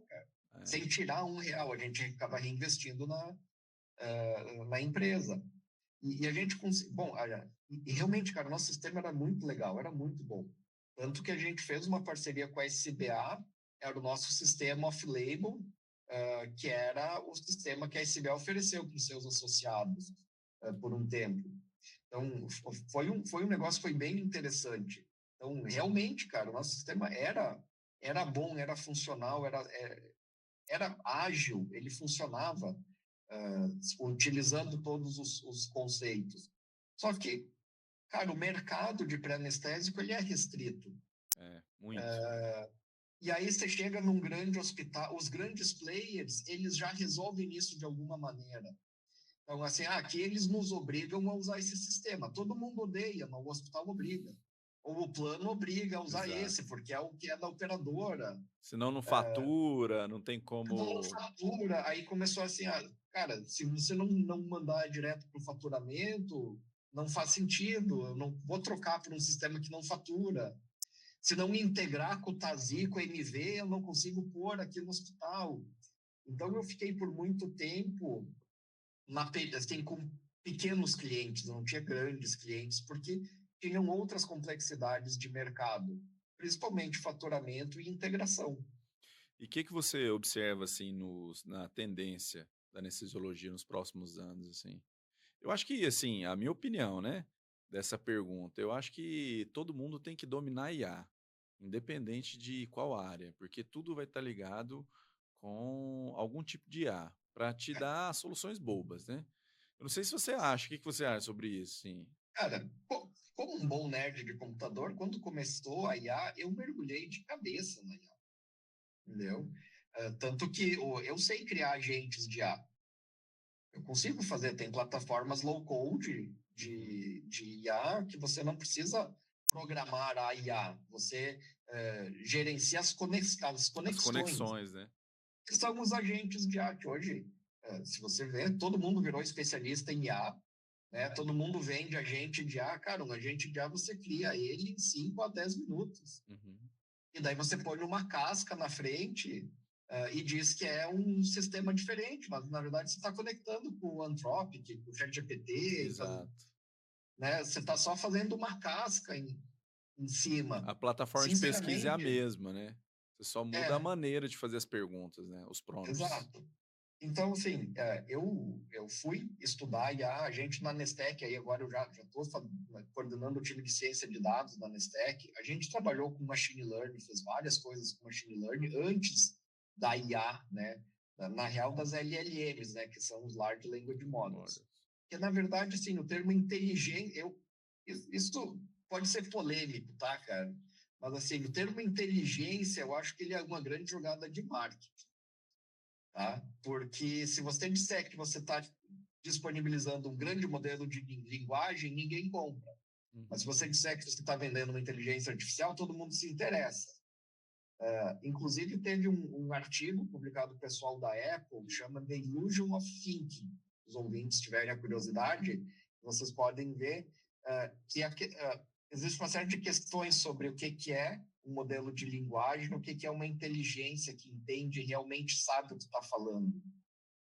S2: cara.
S1: É,
S2: Sem tirar R$ 1. A gente acaba reinvestindo na empresa. E a gente conseguiu. Bom, e realmente, cara, nosso sistema era muito legal, era muito bom. Tanto que a gente fez uma parceria com a SBA, era o nosso sistema off-label, que era o sistema que a SBA ofereceu para os seus associados por um tempo. Então, foi um negócio que foi bem interessante. Então, realmente, cara, o nosso sistema era bom, era funcional, era ágil, ele funcionava utilizando todos os conceitos. Só que, cara, o mercado de pré-anestésico ele é restrito.
S1: muito.
S2: E aí você chega num grande hospital, os grandes players, eles já resolvem isso de alguma maneira. Então, assim, aqui eles nos obrigam a usar esse sistema. Todo mundo odeia, mas o hospital obriga. Ou o plano obriga a usar
S1: Exato.
S2: esse, porque é o que é da operadora.
S1: Senão não fatura, não tem
S2: Não
S1: como.
S2: fatura, aí começou assim, cara, se você não mandar direto para o faturamento, não faz sentido, eu não vou trocar por um sistema que não fatura. Se não integrar com o TASI, com o MV, eu não consigo pôr aqui no hospital. Então, eu fiquei por muito tempo assim, com pequenos clientes, não tinha grandes clientes, porque tinham outras complexidades de mercado, principalmente faturamento e integração.
S1: E o que você observa, assim, na tendência da anestesiologia nos próximos anos, assim? Eu acho que, assim, a minha opinião, né, dessa pergunta, eu acho que todo mundo tem que dominar IA, independente de qual área, porque tudo vai estar ligado com algum tipo de IA, para te dar soluções bobas, né? Eu não sei se você acha, o que você acha sobre isso, sim?
S2: Cara, como um bom nerd de computador, quando começou a IA, eu mergulhei de cabeça na IA, entendeu? Tanto que eu sei criar agentes de IA. Eu consigo fazer, tem plataformas low code
S1: Uhum.
S2: de IA que você não precisa programar a IA, você gerencia as
S1: As
S2: conexões,
S1: conexões, né?
S2: que são os agentes de IA, que hoje, se você vê, todo mundo virou especialista em IA, né? Todo mundo vende agente de IA, cara, um agente de IA você cria ele em 5 a 10 minutos.
S1: Uhum.
S2: E daí você põe uma casca na frente e diz que é um sistema diferente, mas na verdade você está conectando com o Anthropic, com o ChatGPT, então
S1: Exato.
S2: né? Você está só fazendo uma casca em cima.
S1: A plataforma de pesquisa é a
S2: Sinceramente,
S1: mesma, né? Você só muda a
S2: é,
S1: maneira de fazer as perguntas, né? Os prompts.
S2: exato. Então, assim, eu fui estudar IA, a gente na Nestec, aí agora eu já estou coordenando o time de ciência de dados da Nestec, a gente trabalhou com machine learning, fez várias coisas com machine learning antes da IA, né? Na real, das LLMs, né? Que são os Large Language
S1: Olha.
S2: Models. Que, na verdade, assim, o termo inteligente, isso pode ser polêmico, tá, cara? Mas, assim, o termo inteligência, eu acho que ele é uma grande jogada de marketing, tá? Porque se você disser que você está disponibilizando um grande modelo de linguagem, ninguém compra. Mas se você disser que você está vendendo uma inteligência artificial, todo mundo se interessa. Inclusive, teve um artigo publicado pelo pessoal da Apple, que chama The Illusion of Thinking. Se os ouvintes tiverem a curiosidade, vocês podem ver que existe uma série de questões sobre o que é um modelo de linguagem, o que é uma inteligência que entende e realmente sabe o que está falando.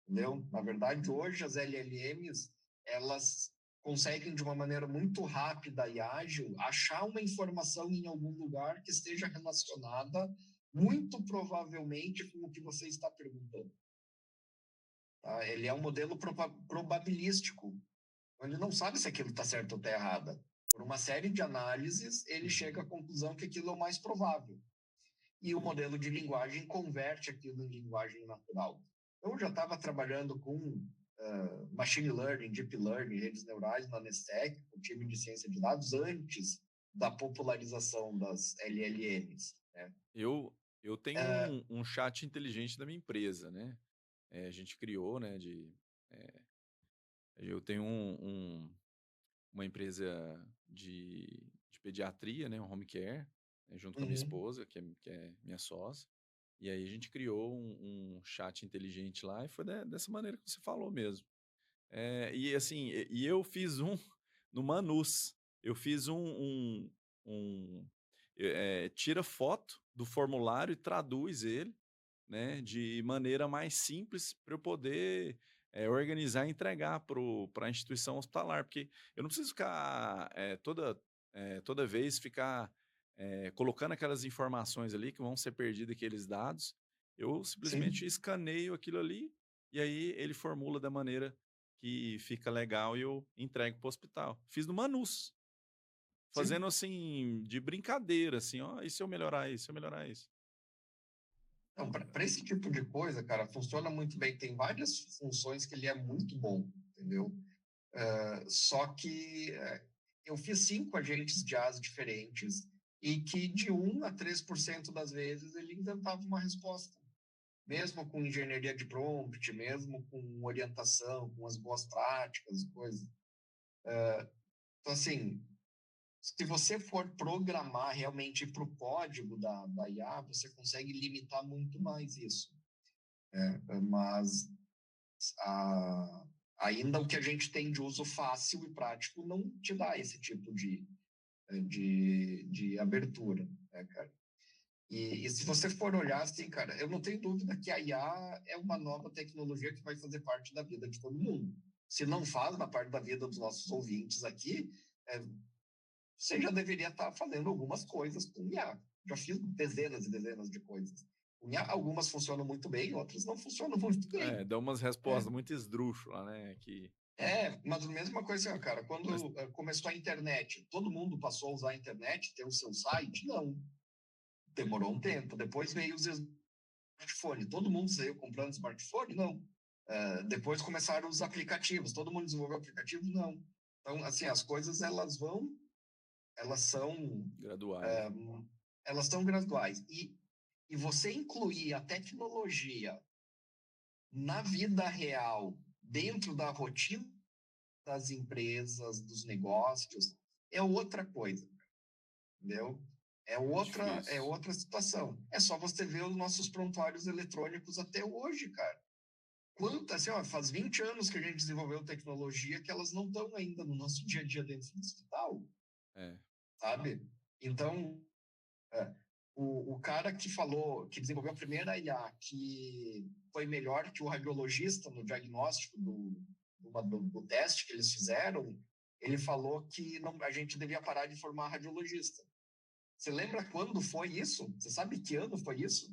S2: Entendeu? Na verdade, hoje as LLMs, elas conseguem de uma maneira muito rápida e ágil achar uma informação em algum lugar que esteja relacionada muito provavelmente com o que você está perguntando. Tá? Ele é um modelo probabilístico. Ele não sabe se aquilo está certo ou está errado. Por uma série de análises, ele chega à conclusão que aquilo é o mais provável. E o modelo de linguagem converte aquilo em linguagem natural. Eu já estava trabalhando com machine learning, deep learning, redes neurais na Nestec, com o time de ciência de dados, antes da popularização das LLMs. Né?
S1: Eu tenho um chat inteligente da minha empresa, né? A gente criou, né? Eu tenho uma empresa de pediatria, né? Um home care, né, junto com a minha esposa, que é minha sócia. E aí a gente criou um chat inteligente lá e foi dessa maneira que você falou mesmo. E assim, eu fiz um no Manus. Eu fiz tira foto do formulário e traduz ele, né, de maneira mais simples para eu poder organizar e entregar para a instituição hospitalar, porque eu não preciso ficar toda vez ficar colocando aquelas informações ali que vão ser perdidas, aqueles dados. Eu simplesmente
S2: Sim.
S1: escaneio aquilo ali e aí ele formula da maneira que fica legal e eu entrego para o hospital. Fiz no Manus,
S2: Sim.
S1: fazendo assim, de brincadeira, assim, ó, e se eu melhorar isso, se eu melhorar isso.
S2: Então, para esse tipo de coisa, cara, funciona muito bem. Tem várias funções que ele é muito bom, entendeu? Só que eu fiz 5 agentes de IaaS diferentes e que de 1 a 3% das vezes ele inventava uma resposta. Mesmo com engenharia de prompt, mesmo com orientação, com as boas práticas, coisas. Então, assim, se você for programar realmente para o código da IA, você consegue limitar muito mais isso. Mas ainda o que a gente tem de uso fácil e prático não te dá esse tipo de abertura, né, cara? E se você for olhar assim, cara, eu não tenho dúvida que a IA é uma nova tecnologia que vai fazer parte da vida de todo mundo. Se não faz na parte da vida dos nossos ouvintes aqui, você já deveria estar fazendo algumas coisas com IA. Já fiz dezenas e dezenas de coisas. Com IA, algumas funcionam muito bem, outras não funcionam muito bem.
S1: Dá umas
S2: É,
S1: respostas muito esdrúxulas, né?
S2: mas a mesma coisa, assim, cara,
S1: Mas,
S2: quando começou a internet, todo mundo passou a usar a internet, ter o seu site? Não. Demorou um tempo. Depois veio os smartphones. Todo mundo saiu comprando smartphone? Não. Depois começaram os aplicativos. Todo mundo desenvolveu aplicativo? Não. Então, assim, as coisas, elas são
S1: graduais.
S2: elas são graduais. E você incluir a tecnologia na vida real, dentro da rotina das empresas, dos negócios, é outra coisa, entendeu?
S1: É difícil.
S2: É outra situação. É só você ver os nossos prontuários eletrônicos até hoje, cara. Assim, ó, faz 20 anos que a gente desenvolveu tecnologia que elas não estão ainda no nosso dia a dia dentro do hospital,
S1: É.
S2: sabe? Então, é, o cara que desenvolveu a primeira IA, que foi melhor que o radiologista no diagnóstico do teste que eles fizeram, ele falou que a gente devia parar de formar radiologista. Você lembra quando foi isso? Você sabe que ano foi isso?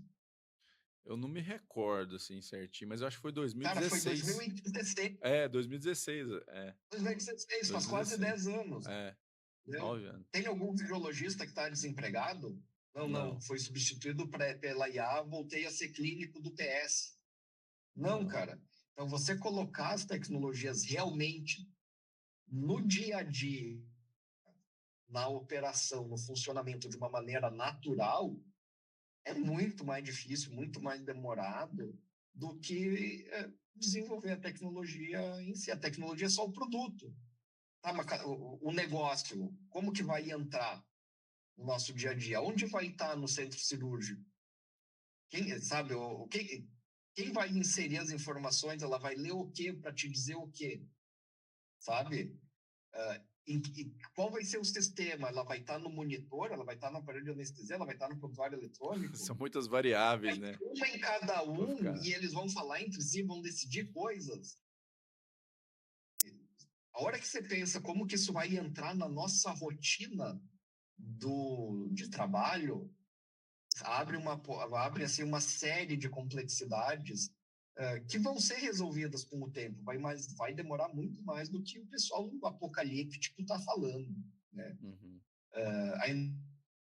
S1: Eu não me recordo, assim, certinho, mas eu acho que foi
S2: Cara, foi
S1: 2016.
S2: 2016.
S1: É, 2016, é.
S2: 2016, faz quase
S1: 2016.
S2: 10 anos.
S1: É,
S2: Entendeu?
S1: 9 anos.
S2: Tem algum radiologista que está desempregado? Não.
S1: Não,
S2: Foi substituído pela IA, voltei a ser clínico do PS. Não,
S1: não.
S2: cara. Então, você colocar as tecnologias realmente no dia a dia, na operação, no funcionamento de uma maneira natural, é muito mais difícil, muito mais demorado do que desenvolver a tecnologia em si. A tecnologia é só o produto. Tá, mas o negócio, como que vai entrar no nosso dia a dia? Onde vai estar no centro cirúrgico? Quem, sabe, quem vai inserir as informações? Ela vai ler o quê para te dizer o quê? Sabe? Qual vai ser o sistema? Ela vai estar no monitor? Ela vai estar no aparelho de anestesia? Ela vai estar no prontuário eletrônico?
S1: São muitas variáveis,
S2: Vai
S1: né?
S2: ter uma em cada
S1: Pra
S2: um
S1: ficar.
S2: e eles vão falar entre si, vão decidir coisas. A hora que você pensa como que isso vai entrar na nossa rotina de trabalho, abre assim, uma série de complexidades que vão ser resolvidas com o tempo, vai demorar muito mais do que o pessoal do apocalíptico está falando, né?
S1: Uhum.
S2: Ainda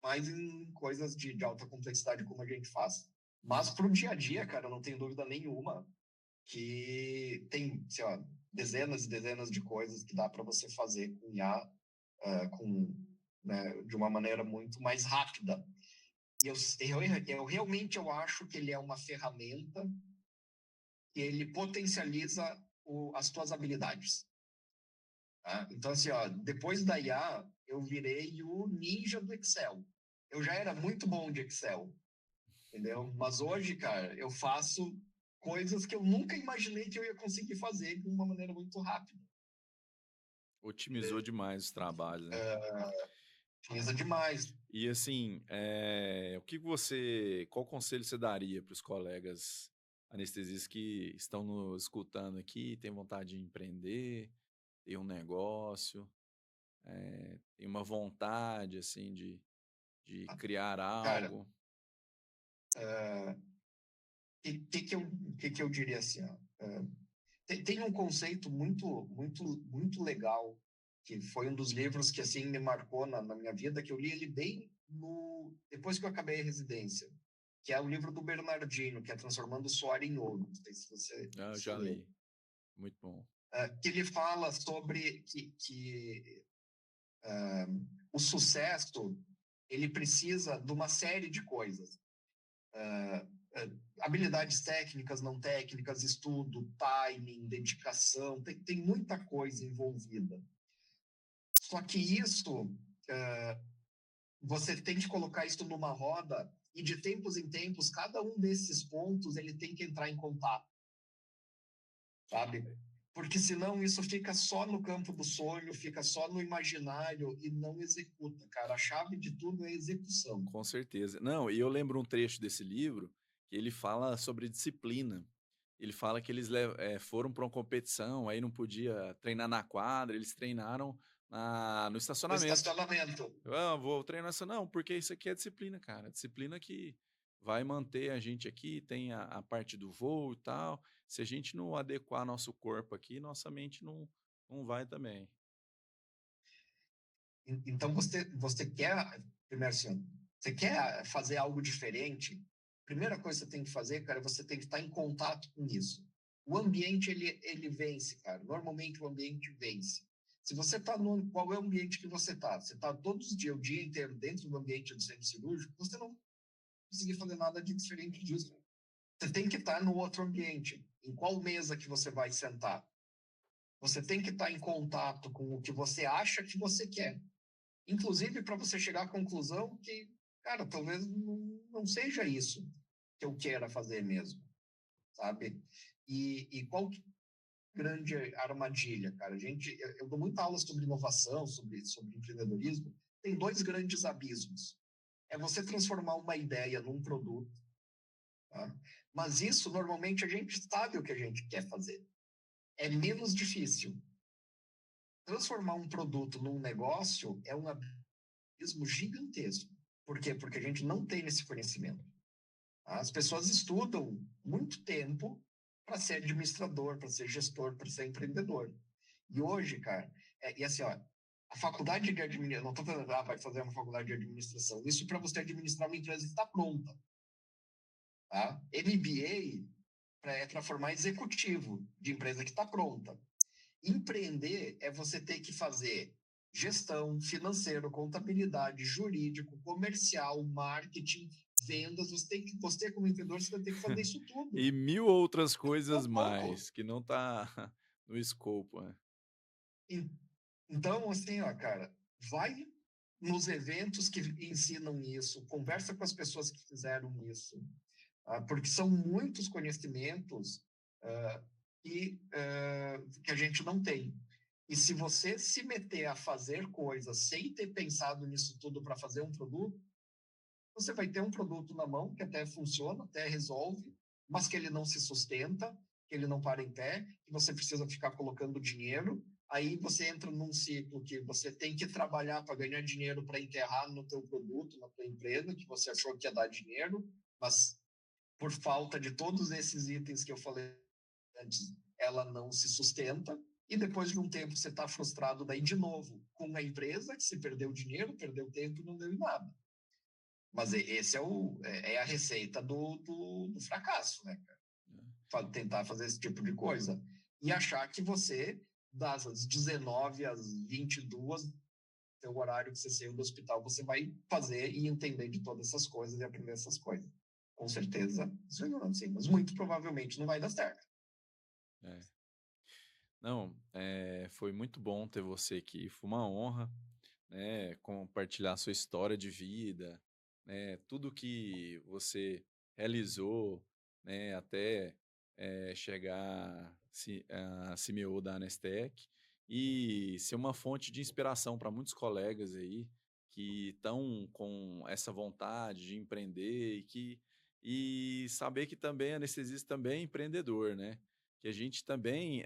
S2: mais em coisas de alta complexidade como a gente faz. Mas para o dia a dia, cara, eu não tenho dúvida nenhuma que tem, sei lá, dezenas e dezenas de coisas que dá para você fazer com IA, né, de uma maneira muito mais rápida. E eu realmente eu acho que ele é uma ferramenta que ele potencializa as tuas habilidades. Tá? Então, assim, ó, depois da IA, eu virei o ninja do Excel. Eu já era muito bom de Excel, entendeu? Mas hoje, cara, eu faço coisas que eu nunca imaginei que eu ia conseguir fazer de uma maneira muito rápida.
S1: Otimizou demais os trabalhos, né?
S2: Utiliza demais.
S1: E assim, qual conselho você daria para os colegas anestesistas que estão nos escutando aqui, têm vontade de empreender, tem um negócio, tem uma vontade assim de criar
S2: Cara,
S1: algo?
S2: que eu diria assim? Ó? Tem um conceito muito legal, que foi um dos livros que assim me marcou na minha vida, que eu li ele bem depois que eu acabei a residência, que é o livro do Bernardino, que é Transformando o Suor em Ouro. Não sei se você
S1: Eu
S2: se
S1: já
S2: leu.
S1: li, muito bom.
S2: Que ele fala sobre que o sucesso ele precisa de uma série de coisas. Habilidades técnicas, não técnicas, estudo, timing, dedicação, tem muita coisa envolvida. Só que isso, você tem que colocar isso numa roda e de tempos em tempos, cada um desses pontos ele tem que entrar em contato, sabe? Porque senão isso fica só no campo do sonho, fica só no imaginário e não executa, cara. A chave de tudo é a execução.
S1: Com certeza. Não, e eu lembro um trecho desse livro que ele fala sobre disciplina. Ele fala que eles foram para uma competição, aí não podia treinar na quadra, eles treinaram no
S2: No
S1: estacionamento.
S2: estacionamento.
S1: Vou treinar isso. Não, porque isso aqui é disciplina, cara. Disciplina que vai manter a gente aqui, tem a parte do voo e tal. Se a gente não adequar nosso corpo aqui, nossa mente não vai também.
S2: Então, você quer, primeiro assim, você quer fazer algo diferente? Primeira coisa que você tem que fazer, cara, você tem que estar em contato com isso. O ambiente, ele vence, cara. Normalmente, o ambiente vence. Se você está qual é o ambiente que você está? Você está todos os dias, o dia inteiro dentro do ambiente do centro cirúrgico, você não vai conseguir fazer nada de diferente disso. Você tem que estar no outro ambiente. Em qual mesa que você vai sentar? Você tem que estar em contato com o que você acha que você quer. Inclusive para você chegar à conclusão que, cara, talvez não seja isso que eu queira fazer mesmo, sabe? E qual que é a grande armadilha, cara? Eu dou muita aula sobre inovação, sobre empreendedorismo. Tem dois grandes abismos. É você transformar uma ideia num produto, tá? Mas isso, normalmente, a gente sabe o que a gente quer fazer. É menos difícil. transformar um produto num negócio é um abismo gigantesco. Por quê? Porque a gente não tem esse conhecimento. As pessoas estudam muito tempo para ser administrador, para ser gestor, para ser empreendedor. E hoje, cara, e assim, ó, a faculdade de administração, não estou falando, vai fazer uma faculdade de administração, isso para você administrar uma empresa que está pronta. Tá? MBA é para formar executivo de empresa que está pronta. Empreender é você ter que fazer gestão, financeiro, contabilidade, jurídico, comercial, marketing, vendas. Você como empreendedor, você vai ter que fazer isso tudo.
S1: E 1000 outras
S2: Não
S1: coisas
S2: é pouco.
S1: mais, que não tá no escopo, né.
S2: Então, assim, ó, cara, vai nos eventos que ensinam isso, conversa com as pessoas que fizeram isso, porque são muitos conhecimentos que a gente não tem. E se você se meter a fazer coisas sem ter pensado nisso tudo para fazer um produto, você vai ter um produto na mão que até funciona, até resolve, mas que ele não se sustenta, que ele não para em pé, que você precisa ficar colocando dinheiro. Aí você entra num ciclo que você tem que trabalhar para ganhar dinheiro para enterrar no teu produto, na tua empresa, que você achou que ia dar dinheiro, mas por falta de todos esses itens que eu falei antes, ela não se sustenta. E depois de um tempo você está frustrado daí de novo com a empresa, que se perdeu dinheiro, perdeu tempo e não deu em nada. Mas esse é a receita do fracasso, né, cara? Tentar fazer esse tipo de coisa. E achar que você, das 19 às 22, teu horário que você saiu do hospital, você vai fazer e entender de todas essas coisas e aprender essas coisas. Com certeza, isso não, sim, mas muito provavelmente não vai dar certo.
S1: É. Não, foi muito bom ter você aqui, foi uma honra, né, compartilhar sua história de vida, né, tudo que você realizou, né, até, chegar a CMO da Anestec, e ser uma fonte de inspiração para muitos colegas aí, que estão com essa vontade de empreender e saber que também anestesista também é empreendedor, né, que a gente também,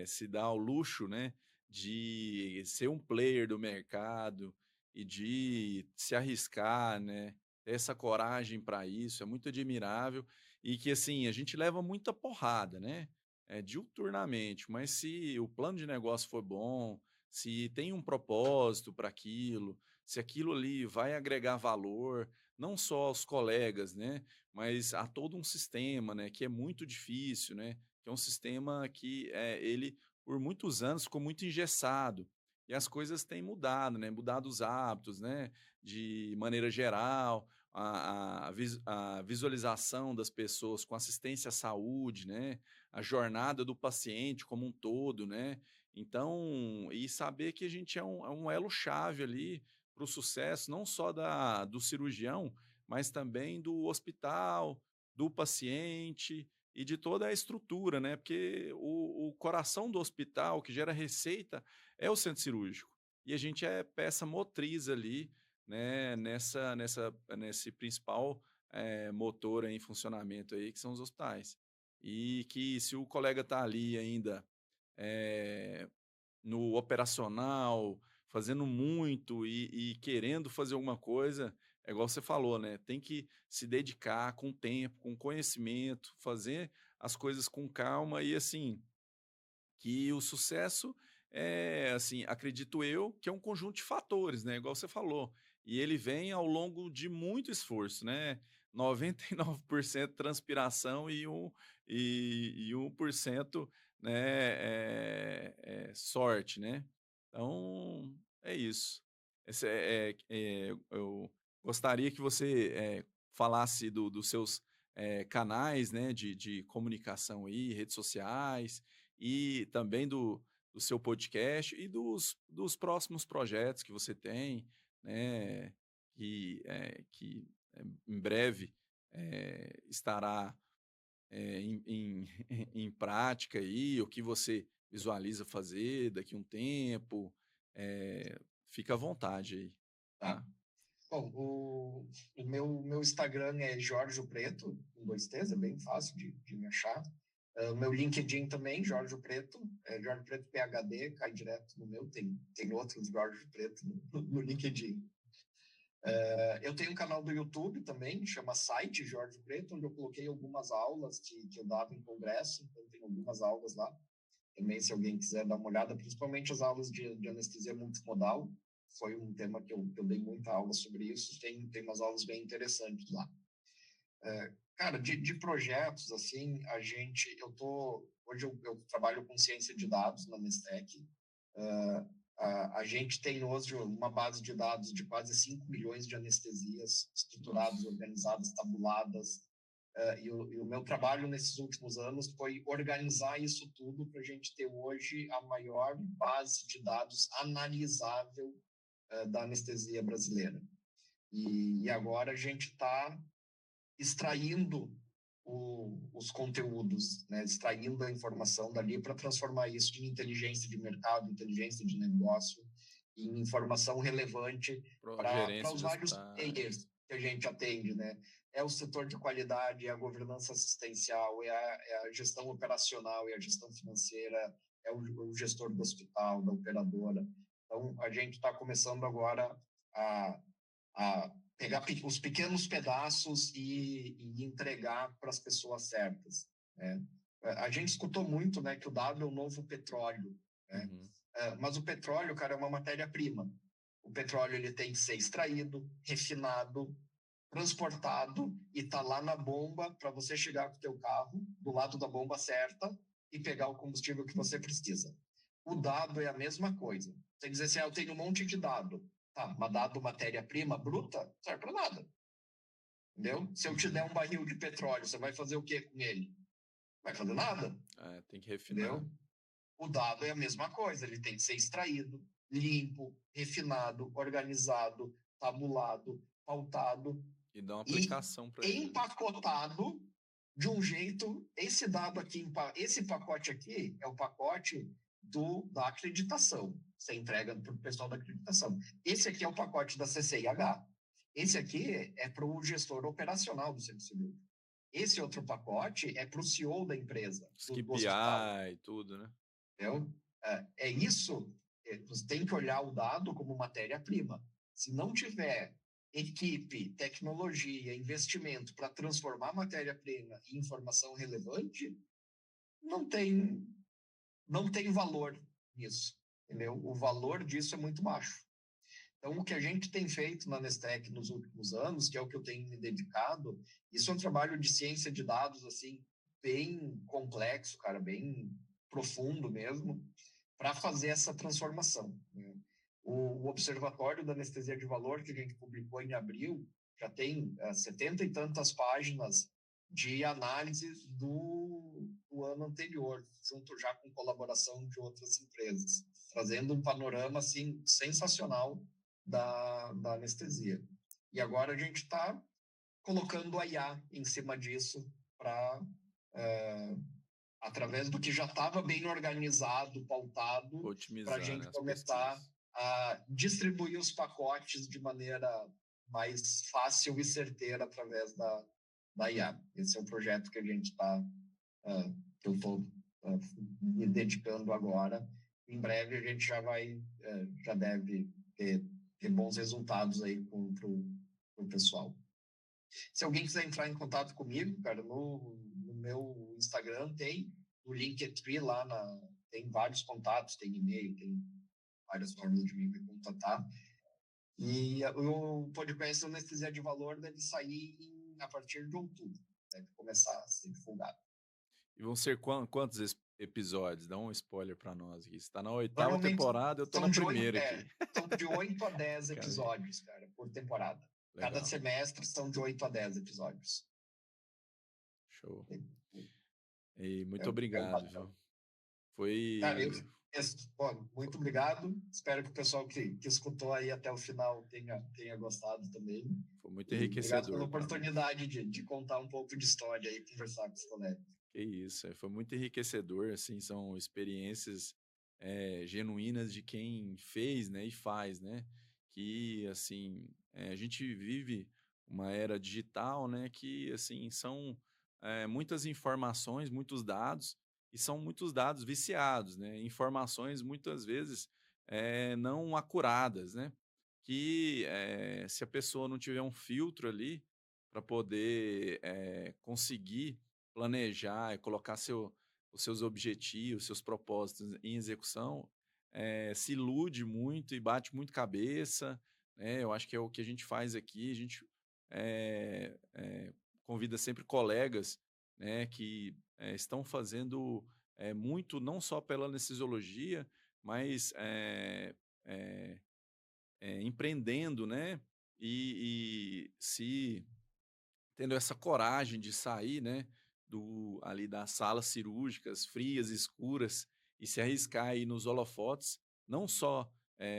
S1: se dá ao luxo, né, de ser um player do mercado e de se arriscar, né, ter essa coragem para isso, é muito admirável e que, assim, a gente leva muita porrada, né, diuturnamente, mas se o plano de negócio for bom, se tem um propósito para aquilo, se aquilo ali vai agregar valor, não só aos colegas, né, mas a todo um sistema, né, que é muito difícil, né, que é um sistema que, ele por muitos anos ficou muito engessado, e as coisas têm mudado, né, mudado os hábitos, né, de maneira geral, a visualização das pessoas com assistência à saúde, né, a jornada do paciente como um todo, né. Então, e saber que a gente é um elo-chave ali para o sucesso não só do cirurgião, mas também do hospital, do paciente, e de toda a estrutura, né, porque o coração do hospital que gera receita é o centro cirúrgico, e a gente é peça motriz ali, né, nesse principal, motor aí em funcionamento aí que são os hospitais. E que se o colega está ali ainda, eh, no operacional, fazendo muito e querendo fazer alguma coisa, é igual você falou, né, tem que se dedicar com tempo, com conhecimento, fazer as coisas com calma e, assim, que o sucesso é, assim, acredito eu, que é um conjunto de fatores, né, igual você falou, e ele vem ao longo de muito esforço, né, 99% transpiração e 1%, né, sorte, né. Então, é isso. Eu gostaria que você, falasse dos seus, canais, né, de comunicação aí, redes sociais, e também do seu podcast e dos próximos projetos que você tem, né, que em breve, estará, em prática aí, o que você visualiza fazer daqui a um tempo, fica à vontade aí,
S2: Tá?
S1: tá.
S2: Bom, o meu Instagram é Jorge Preto, com dois T's, é bem fácil de me achar. Meu LinkedIn também, Jorge Preto, Jorge Preto PhD, cai direto no meu, tem outros Jorge Preto no LinkedIn. Eu tenho um canal do YouTube também, chama Site Jorge Preto, onde eu coloquei algumas aulas que eu dava em congresso, então tem algumas aulas lá. Também, se alguém quiser dar uma olhada, principalmente as aulas de anestesia multimodal, foi um tema que eu dei muita aula sobre isso, tem umas aulas bem interessantes lá. Cara, de projetos, assim, hoje eu trabalho com ciência de dados na Nestec. A gente tem hoje uma base de dados de quase 5 milhões de anestesias estruturadas, organizadas, tabuladas. E o meu trabalho nesses últimos anos foi organizar isso tudo para a gente ter hoje a maior base de dados analisável da anestesia brasileira. E agora a gente está extraindo os conteúdos, né? Extraindo a informação dali para transformar isso em inteligência de mercado, inteligência de negócio, em informação relevante para os vários players que a gente atende, né? É o setor de qualidade, é a governança assistencial, é a gestão operacional, é a gestão financeira, é o gestor do hospital, da operadora. Então, a gente está começando agora a pegar os pequenos pedaços e entregar para as pessoas certas, né? A gente escutou muito, né, que o dado é o novo petróleo, né? Mas o petróleo, cara, é uma matéria-prima. O petróleo ele tem que ser extraído, refinado, transportado e tá lá na bomba para você chegar com o teu carro do lado da bomba certa e pegar o combustível que você precisa. O dado é a mesma coisa. Você dizer assim, eu tenho um monte de dado. Tá, mas dado matéria-prima bruta, não serve para nada. Entendeu? Se eu te der um barril de petróleo, você vai fazer o que com ele? Vai fazer nada.
S1: Tem que refinar.
S2: Entendeu? O dado é a mesma coisa, ele tem que ser extraído, limpo, refinado, organizado, tabulado, pautado.
S1: E dar uma aplicação para ele.
S2: Empacotado de um jeito. Esse dado aqui, esse pacote aqui é o pacote da acreditação. Você entrega para o pessoal da acreditação. Esse aqui é o pacote da CCIH. Esse aqui é para o gestor operacional do serviço público. Esse outro pacote é para o CEO da empresa.
S1: Do hospital. E tudo, né?
S2: Entendeu? É isso. Você tem que olhar o dado como matéria-prima. Se não tiver equipe, tecnologia, investimento para transformar matéria-prima em informação relevante, não tem valor nisso, entendeu? O valor disso é muito baixo. Então, o que a gente tem feito na Nestec nos últimos anos, que é o que eu tenho me dedicado, isso é um trabalho de ciência de dados, assim, bem complexo, cara, bem profundo mesmo, para fazer essa transformação, né? O Observatório da Anestesia de Valor, que a gente publicou em abril, já tem 70 e tantas páginas de análises do ano anterior, junto já com colaboração de outras empresas, trazendo um panorama assim, sensacional da anestesia. E agora a gente está colocando a IA em cima disso para, através do que já estava bem organizado, pautado, para a gente começar a distribuir os pacotes de maneira mais fácil e certeira através da IA. Esse é o projeto que a gente está, que eu estou me dedicando agora. Em breve a gente já deve ter bons resultados aí para o pessoal. Se alguém quiser entrar em contato comigo, cara, no meu Instagram tem o Linktree lá, tem vários contatos, tem e-mail, tem várias formas de me contatar. E o podcast Anestesia de Valor deve sair a partir de outubro, deve começar a ser divulgado.
S1: E vão ser quantos episódios? Dá um spoiler para nós aqui. Você está na 8ª temporada, eu estou na primeira aqui.
S2: São de 8 a 10 episódios, cara, por temporada. Legal. Cada semestre são de 8 a 10 episódios.
S1: Show. E muito obrigado, viu? Foi...
S2: Cara, muito obrigado. Espero que o pessoal que escutou aí até o final tenha gostado também.
S1: Foi muito enriquecedor.
S2: Obrigado pela oportunidade de contar um pouco de história e conversar com os colegas.
S1: Que isso, foi muito enriquecedor, assim, são experiências genuínas de quem fez, né, e faz, né, que, assim, a gente vive uma era digital, né, que, assim, são muitas informações, muitos dados, e são muitos dados viciados, né? Informações muitas vezes não acuradas, né? Que se a pessoa não tiver um filtro ali para poder conseguir planejar e colocar os seus objetivos, seus propósitos em execução, se ilude muito e bate muito cabeça, né? Eu acho que é o que a gente faz aqui, a gente convida sempre colegas, né, que estão fazendo muito, não só pela anestesiologia, mas empreendendo, né, e se tendo essa coragem de sair, né, ali das salas cirúrgicas frias, escuras, e se arriscar aí nos holofotes, não só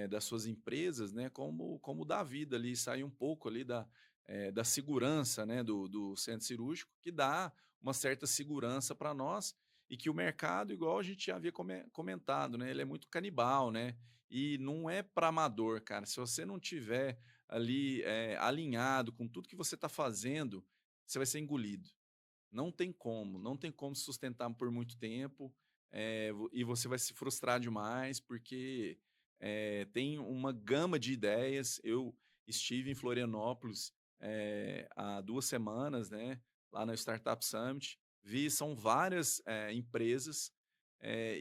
S1: das suas empresas, né, como da vida ali, sair um pouco ali da segurança, né, do centro cirúrgico, que dá uma certa segurança para nós, e que o mercado, igual a gente já havia comentado, né, ele é muito canibal, né, e não é para amador, cara. Se você não tiver ali alinhado com tudo que você está fazendo, você vai ser engolido. Não tem como sustentar por muito tempo, e você vai se frustrar demais, porque tem uma gama de ideias. Eu estive em Florianópolis há 2 semanas, né, lá na Startup Summit, são várias empresas,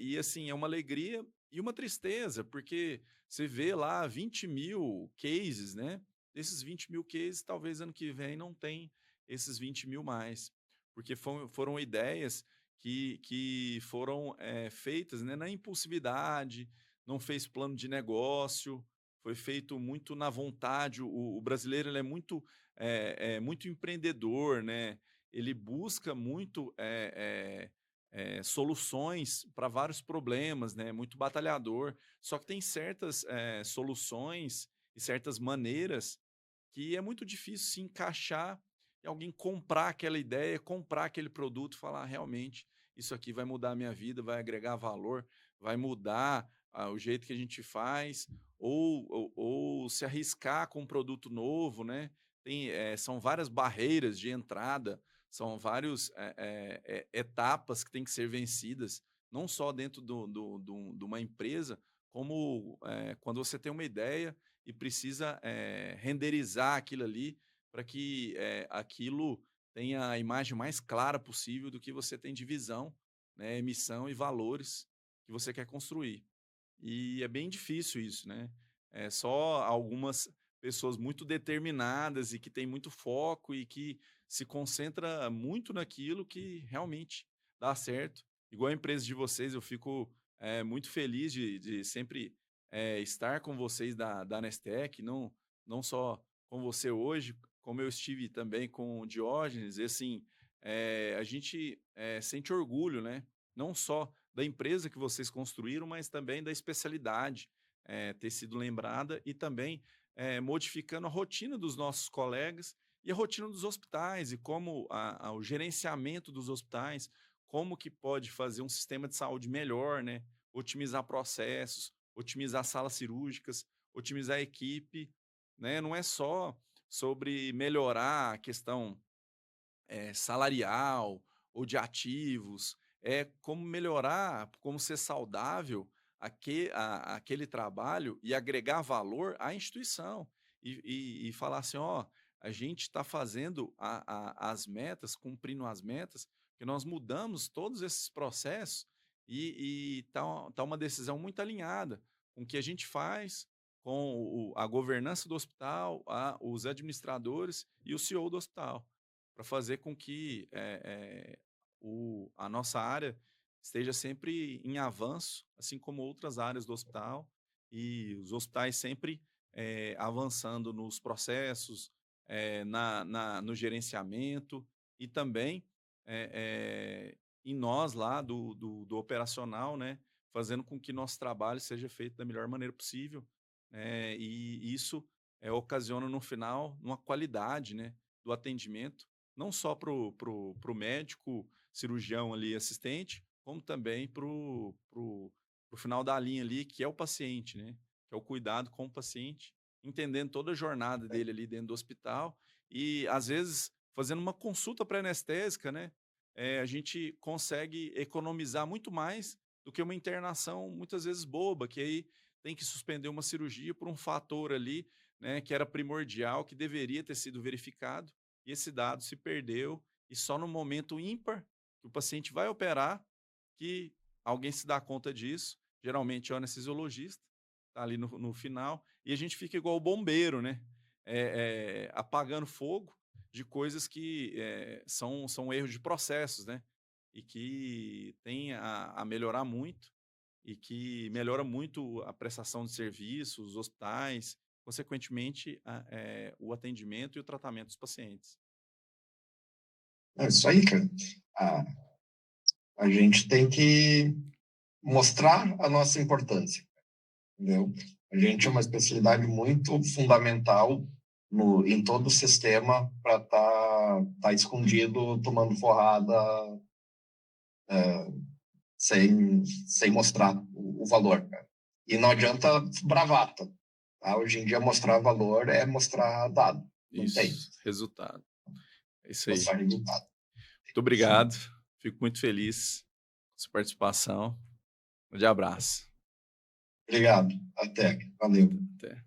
S1: e assim, é uma alegria e uma tristeza, porque você vê lá 20.000 cases, né? Desses 20.000 cases, talvez ano que vem não tem esses 20.000 mais, porque foram ideias que foram feitas, né, na impulsividade, não fez plano de negócio, foi feito muito na vontade. O brasileiro ele é muito empreendedor, né? Ele busca muito soluções para vários problemas, né? Muito batalhador. Só que tem certas soluções e certas maneiras que é muito difícil se encaixar e alguém comprar aquela ideia, comprar aquele produto e falar: "Ah, realmente, isso aqui vai mudar a minha vida, vai agregar valor, vai mudar o jeito que a gente faz", ou se arriscar com um produto novo, né? São várias barreiras de entrada, são vários etapas que têm que ser vencidas, não só dentro de uma empresa, como quando você tem uma ideia e precisa renderizar aquilo ali para que aquilo tenha a imagem mais clara possível do que você tem de visão, né, missão e valores que você quer construir. E é bem difícil isso, né? É só algumas pessoas muito determinadas e que têm muito foco e que se concentra muito naquilo que realmente dá certo. Igual a empresa de vocês, eu fico muito feliz de sempre estar com vocês da Nestec, não só com você hoje, como eu estive também com o Diógenes. E assim, a gente sente orgulho, né? Não só da empresa que vocês construíram, mas também da especialidade ter sido lembrada, e também modificando a rotina dos nossos colegas e a rotina dos hospitais, e como o gerenciamento dos hospitais, como que pode fazer um sistema de saúde melhor, né? Otimizar processos, otimizar salas cirúrgicas, otimizar a equipe, né? Não é só sobre melhorar a questão salarial ou de ativos, é como melhorar, como ser saudável aquele trabalho e agregar valor à instituição. E falar assim: ó, a gente está fazendo as metas, cumprindo as metas, que nós mudamos todos esses processos, e tá uma decisão muito alinhada com o que a gente faz, com a governança do hospital, os administradores e o CEO do hospital, para fazer com que a nossa área esteja sempre em avanço, assim como outras áreas do hospital, e os hospitais sempre avançando nos processos, no gerenciamento, e também em nós lá do operacional, né, fazendo com que nosso trabalho seja feito da melhor maneira possível, e isso ocasiona no final uma qualidade, né, do atendimento, não só pro médico, cirurgião ali, assistente, como também pro final da linha ali, que é o paciente, né, que é o cuidado com o paciente, entendendo toda a jornada dele ali dentro do hospital, e às vezes fazendo uma consulta pré-anestésica, né, a gente consegue economizar muito mais do que uma internação muitas vezes boba, que aí tem que suspender uma cirurgia por um fator ali, né, que era primordial, que deveria ter sido verificado, e esse dado se perdeu, e só no momento ímpar que o paciente vai operar que alguém se dá conta disso, geralmente é o anestesiologista, tá ali no final, e a gente fica igual o bombeiro, né, apagando fogo de coisas que são erros de processos, né, e que tem a melhorar muito, e que melhora muito a prestação de serviços, os hospitais, consequentemente, o atendimento e o tratamento dos pacientes.
S2: É isso aí, cara. A, a gente tem que mostrar a nossa importância, entendeu? A gente é uma especialidade muito fundamental em todo o sistema para tá escondido, tomando forrada, sem mostrar o valor, cara. E não adianta bravata. Tá? Hoje em dia, mostrar valor é mostrar dado. Não tem.
S1: Isso, resultado. É isso aí.
S2: Mostrar resultado.
S1: Muito obrigado. Fico muito feliz com sua participação. Um grande abraço.
S2: Obrigado. Até. Valeu.
S1: Até.